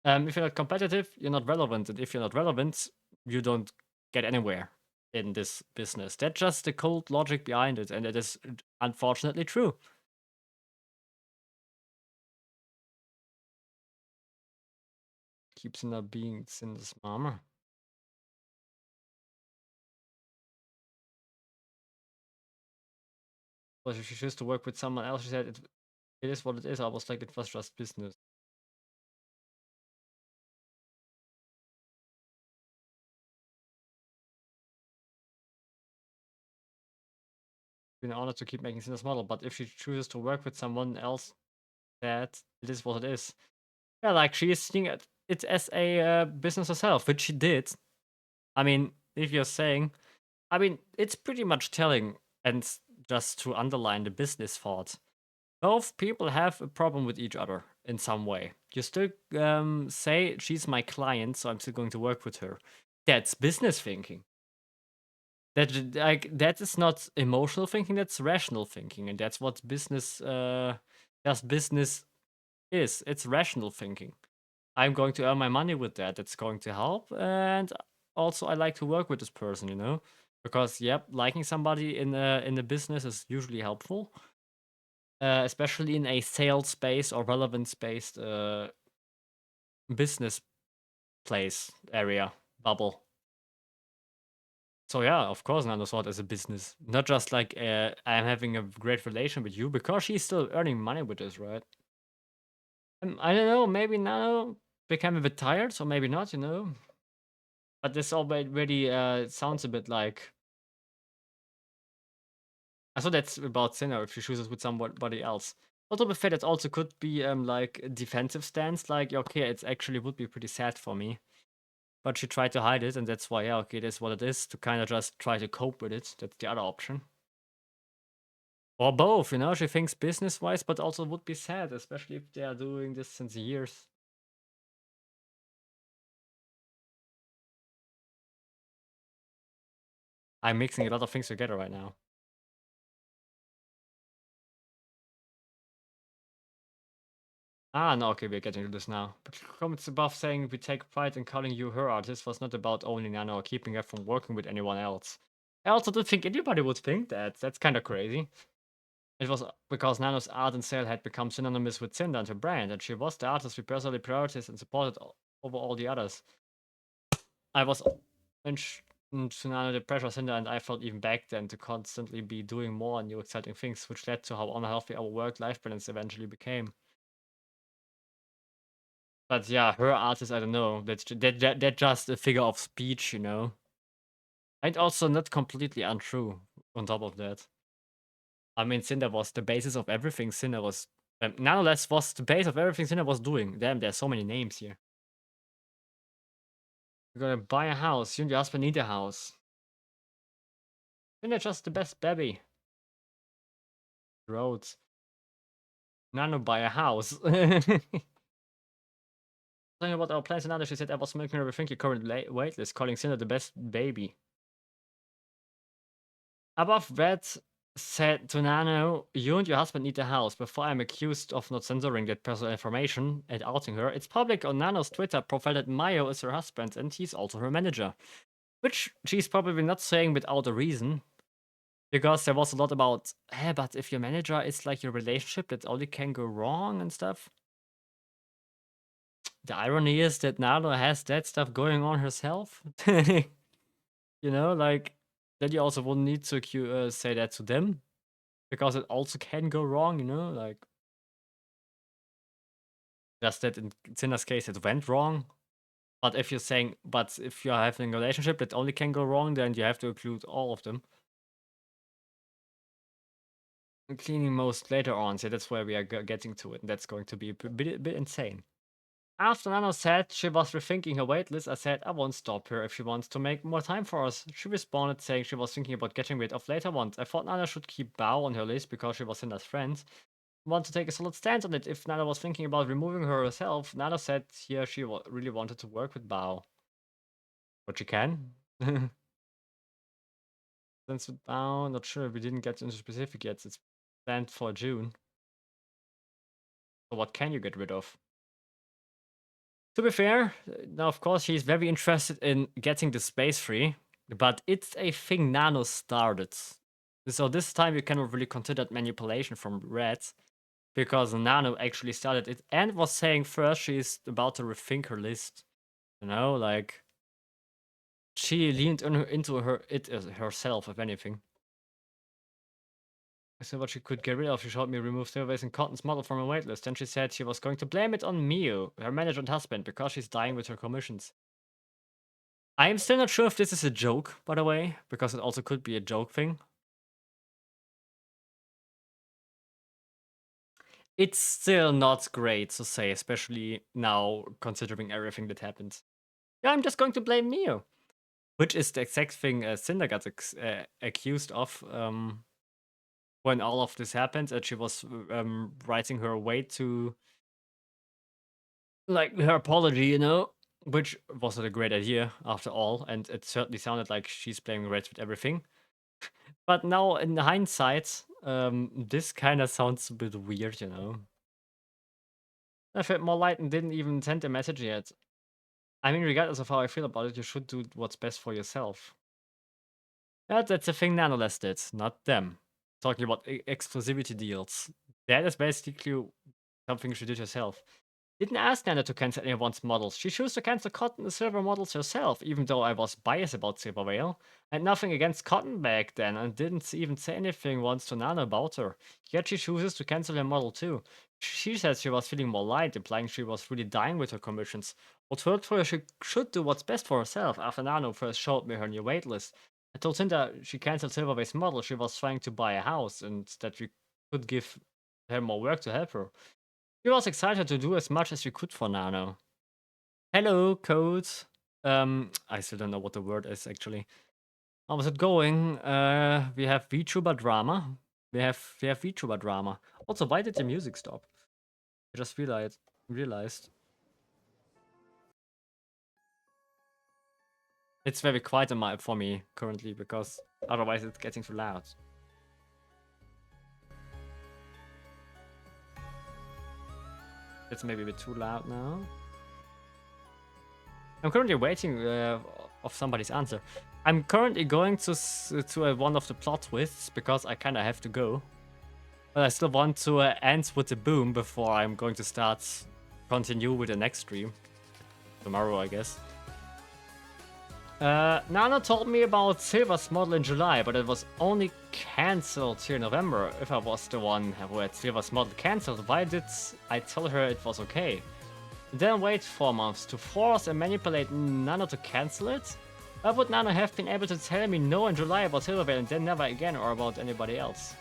If you're not competitive, you're not relevant. And if you're not relevant, you don't get anywhere in this business. That's just the cold logic behind it. And it is unfortunately true. Keeps not being Cinder's mama. But if she chooses to work with someone else, she said it is what it is. I was like, it was just business. Been honored to keep making Cinder's model, but if she chooses to work with someone else, that it is what it is. Yeah, like she is seeing it as a business herself, which she did. I mean, if you're saying, I mean, it's pretty much telling, and just to underline the business thought, both people have a problem with each other in some way. You still say she's my client, so I'm still going to work with her. That's business thinking. That is not emotional thinking. That's rational thinking, and that's what business just business is. It's rational thinking. I'm going to earn my money with that. It's going to help, and also I like to work with this person, you know, because yep, liking somebody in a business is usually helpful, especially in a sales space or relevance based business place area bubble. So yeah, of course, Nano saw it as a business, not just like I'm having a great relation with you because she's still earning money with this, right? I don't know. Maybe Nano became a bit tired, so maybe not, you know. But this already sounds a bit like. I thought that's about Sinner if she chooses with somebody else. On top of that, it also could be like a defensive stance, like okay, it actually would be pretty sad for me. But she tried to hide it, and that's why, yeah, okay, that's what it is, to kind of just try to cope with it. That's the other option. Or both, you know, she thinks business-wise, but also would be sad, especially if they are doing this since years. I'm mixing a lot of things together right now. Ah, no, okay, we're getting to this now. But comments above saying we take pride in calling you her artist was not about owning Nano or keeping her from working with anyone else. I also don't think anybody would think that. That's kind of crazy. It was because Nano's art and sale had become synonymous with Cinder and her brand, and she was the artist we personally prioritized and supported over all the others. I was to Nano the pressure Cinder, and I felt even back then to constantly be doing more new exciting things, which led to how unhealthy our work-life balance eventually became. But yeah, her artist, I don't know. That's just a figure of speech, you know. And also not completely untrue. On top of that, I mean, Cinder was the basis of everything. Cinder was Nanoless was the base of everything Cinder was doing. Damn, there's so many names here. You're gonna buy a house. You and your husband need a house. Cinder just the best baby. Roads. Nano buy a house. Talking about our plans and others, she said I was making her rethink your current waitlist, calling Cinder the best baby. Above that, said to Nano, "You and your husband need a house. Before I'm accused of not censoring that personal information and outing her, it's public on Nano's Twitter profile that Mayo is her husband and he's also her manager." Which she's probably not saying without a reason. Because there was a lot about, hey, but if your manager is like your relationship, that only can go wrong and stuff. The irony is that Nano has that stuff going on herself. You know, like, then you also wouldn't need to say that to them. Because it also can go wrong, you know, like. Just that in Cinna's case it went wrong. But if you're saying, but if you're having a relationship that only can go wrong, then you have to include all of them. Cleaning most later on, so that's where we are getting to it, and that's going to be a bit insane. After Nano said she was rethinking her waitlist, I said I won't stop her if she wants to make more time for us. She responded saying she was thinking about getting rid of later ones. I thought Nano should keep Bao on her list because she was Cinder's friend. Want to take a solid stance on it. If Nano was thinking about removing her herself, Nano said here she really wanted to work with Bao. But she can. Since with Bao, not sure, we didn't get into specific yet. It's planned for June. So what can you get rid of? To be fair, now of course he's very interested in getting the space free, but it's a thing Nano started. So this time you cannot really consider that manipulation from Red, because Nano actually started it and was saying first she's about to rethink her list. You know, like she leaned into it herself, if anything. I said what she could get rid of. She showed me remove Silverways and Cotton's model from her waitlist. Then she said she was going to blame it on Miu, her manager and husband, because she's dying with her commissions. I am still not sure if this is a joke, by the way, because it also could be a joke thing. It's still not great to say, especially now, considering everything that happened. Yeah, I'm just going to blame Miu. Which is the exact thing Cinder got accused of when all of this happened, and she was writing her way to, like, her apology, you know? Which wasn't a great idea, after all, and it certainly sounded like she's blaming Red with everything. But now, in hindsight, this kind of sounds a bit weird, you know? I felt more light and didn't even send a message yet. I mean, regardless of how I feel about it, you should do what's best for yourself. Yeah, that's the thing Nanoless did, not them. Talking about exclusivity deals. That is basically something she did herself. Didn't ask Nano to cancel anyone's models. She chose to cancel Cotton and Silver models herself, even though I was biased about Silver Whale. And nothing against Cotton back then, and didn't even say anything once to Nano about her. Yet she chooses to cancel her model too. She said she was feeling more light, implying she was really dying with her commissions. What worked for her, she should do what's best for herself. After Nano first showed me her new waitlist, I told Cinder she cancelled Silverwave's model. She was trying to buy a house, and that we could give her more work to help her. She was excited to do as much as we could for Nano. Hello, Code. I still don't know what the word is actually. How was it going? We have VTuber drama. We have VTuber drama. Also, why did the music stop? I just realized. It's very quiet for me currently because otherwise it's getting too loud. It's maybe a bit too loud now. I'm currently waiting of somebody's answer. I'm currently going to one of the plot twists because I kind of have to go. But I still want to end with the boom before I'm going to continue with the next stream. Tomorrow, I guess. Nano told me about Silver's model in July, but it was only cancelled here in November. If I was the one who had Silver's model cancelled, why did I tell her it was okay? Then wait 4 months to force and manipulate Nano to cancel it? Why would Nano have been able to tell me no in July about Silvervale and then never again or about anybody else?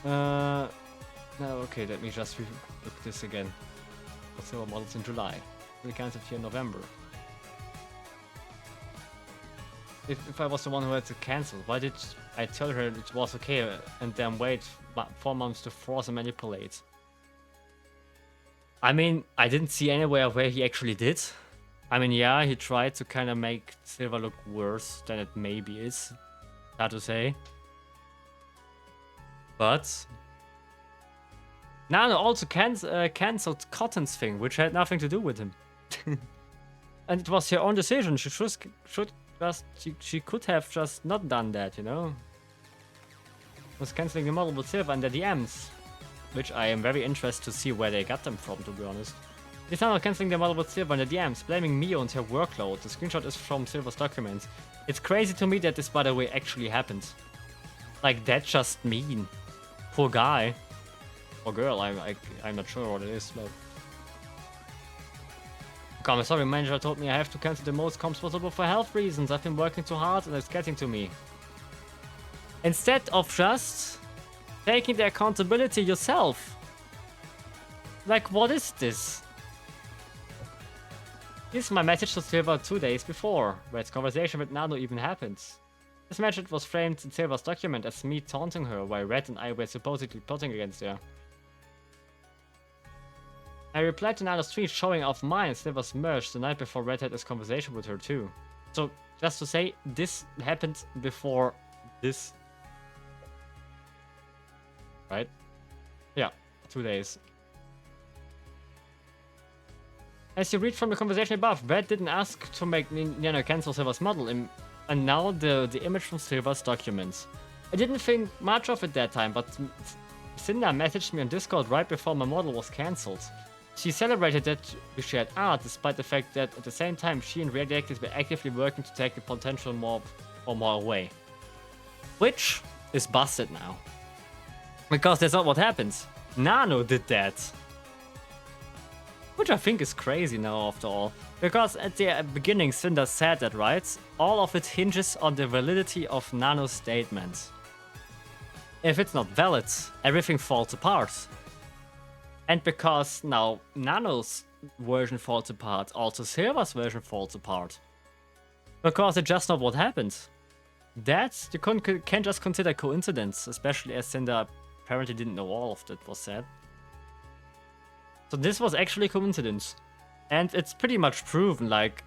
No, okay, let me just look at this again. For Silver models in July. We cancelled here in November. If I was the one who had to cancel, why did I tell her it was okay and then wait 4 months to force and manipulate? I mean, I didn't see anywhere where he actually did. I mean, yeah, he tried to kind of make Silver look worse than it maybe is. Hard to say. But Nano also cancelled Cotton's thing, which had nothing to do with him. And it was her own decision. She could have just not done that, you know? Was cancelling the model with Silver and the DMs, which I am very interested to see where they got them from, to be honest. This now cancelling the model with Silver and the DMs, blaming Mio and her workload. The screenshot is from Silver's documents. It's crazy to me that this, by the way, actually happened. Like, that's just mean. Poor guy. Or girl, I'm not sure what it is, but... Come, sorry, manager told me I have to cancel the most comps possible for health reasons. I've been working too hard and it's getting to me. Instead of just taking the accountability yourself. Like, what is this? This is my message to Silver 2 days before, where its conversation with Nano even happened. This message was framed in Silver's document as me taunting her, while Red and I were supposedly plotting against her. I replied to Nano's tweet showing off mine. Silver's merged the night before Red had this conversation with her too. So, just to say, this happened before this. Right? Yeah, 2 days. As you read from the conversation above, Red didn't ask to make Nano cancel Silver's model, and now the image from Silver's documents. I didn't think much of it that time, but Cinder messaged me on Discord right before my model was cancelled. She celebrated that we shared art, despite the fact that at the same time she and Redacted were actively working to take the potential more away. Which is busted now. Because that's not what happens. Nano did that. Which I think is crazy now after all. Because at the beginning Cinder said that, right? All of it hinges on the validity of Nano's statement. If it's not valid, everything falls apart. And because now Nano's version falls apart, also Silver's version falls apart. Because it's just not what happened. That you can't just consider coincidence, especially as Cinder apparently didn't know all of that was said. So this was actually coincidence. And it's pretty much proven, like...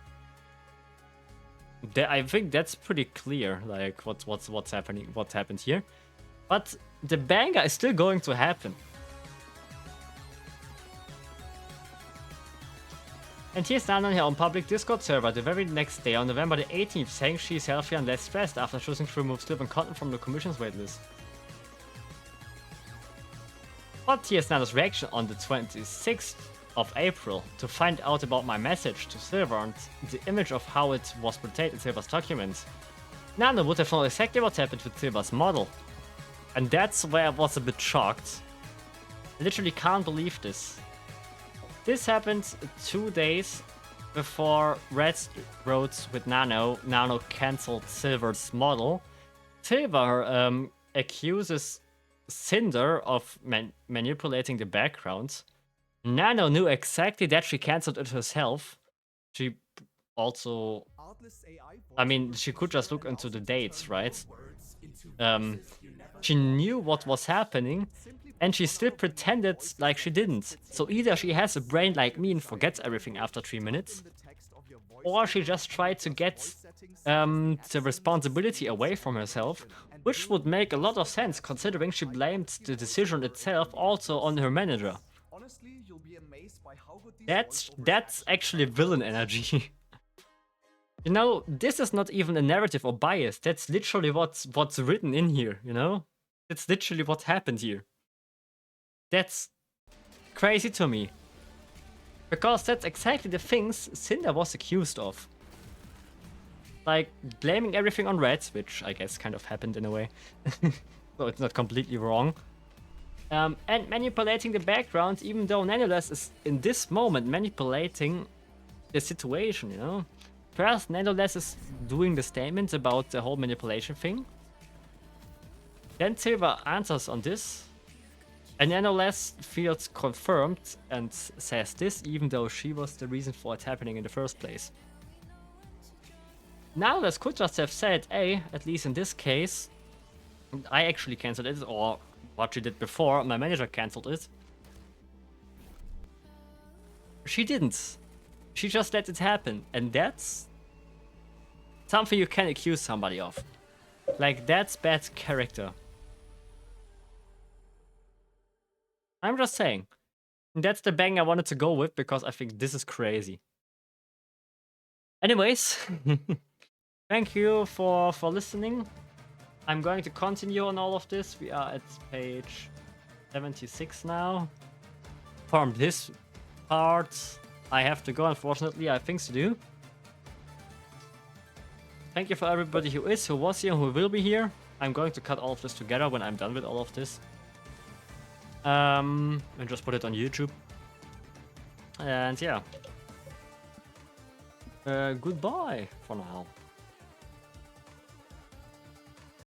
I think that's pretty clear, like, what's happening, what happened here. But the banger is still going to happen. And here's Nano on her own public Discord server the very next day on November the 18th, saying she's healthier and less stressed after choosing to remove Silver and Cotton from the commission's waitlist. But here's Nano's reaction on the 26th of April to find out about my message to Silver and the image of how it was portrayed in Silver's documents. Nano would have known exactly what happened with Silver's model. And that's where I was a bit shocked. I literally can't believe this. This happened 2 days before Red wrote with Nano. Nano cancelled Silver's model. Silver accuses Cinder of manipulating the background. Nano knew exactly that she cancelled it herself. She also... I mean, she could just look into the dates, right? She knew what was happening, and she still pretended like she didn't. So either she has a brain like me and forgets everything after 3 minutes, or she just tried to get the responsibility away from herself, which would make a lot of sense considering she blamed the decision itself also on her manager. That's actually villain energy. You know, this is not even a narrative or bias, that's literally what's written in here, you know? It's literally what happened here. That's crazy to me. Because that's exactly the things Cinder was accused of. Like, blaming everything on Red, which I guess kind of happened in a way. So it's not completely wrong. And manipulating the background, even though Nanoless is in this moment manipulating the situation, you know? First, Nanoless is doing the statements about the whole manipulation thing. Then Silver answers on this. And Nanoless feels confirmed and says this, even though she was the reason for it happening in the first place. Nanoless could just have said, hey, at least in this case, I actually cancelled it, or what she did before, my manager cancelled it. She didn't. She just let it happen, and that's something you can accuse somebody of. Like, that's bad character. I'm just saying. That's the bang I wanted to go with because I think this is crazy. Anyways, thank you for listening. I'm going to continue on all of this. We are at page 76 now. From this part, I have to go, unfortunately. I have things to do. Thank you for everybody who is, who was here, who will be here. I'm going to cut all of this together when I'm done with all of this. And just put it on YouTube. And yeah. Goodbye for now.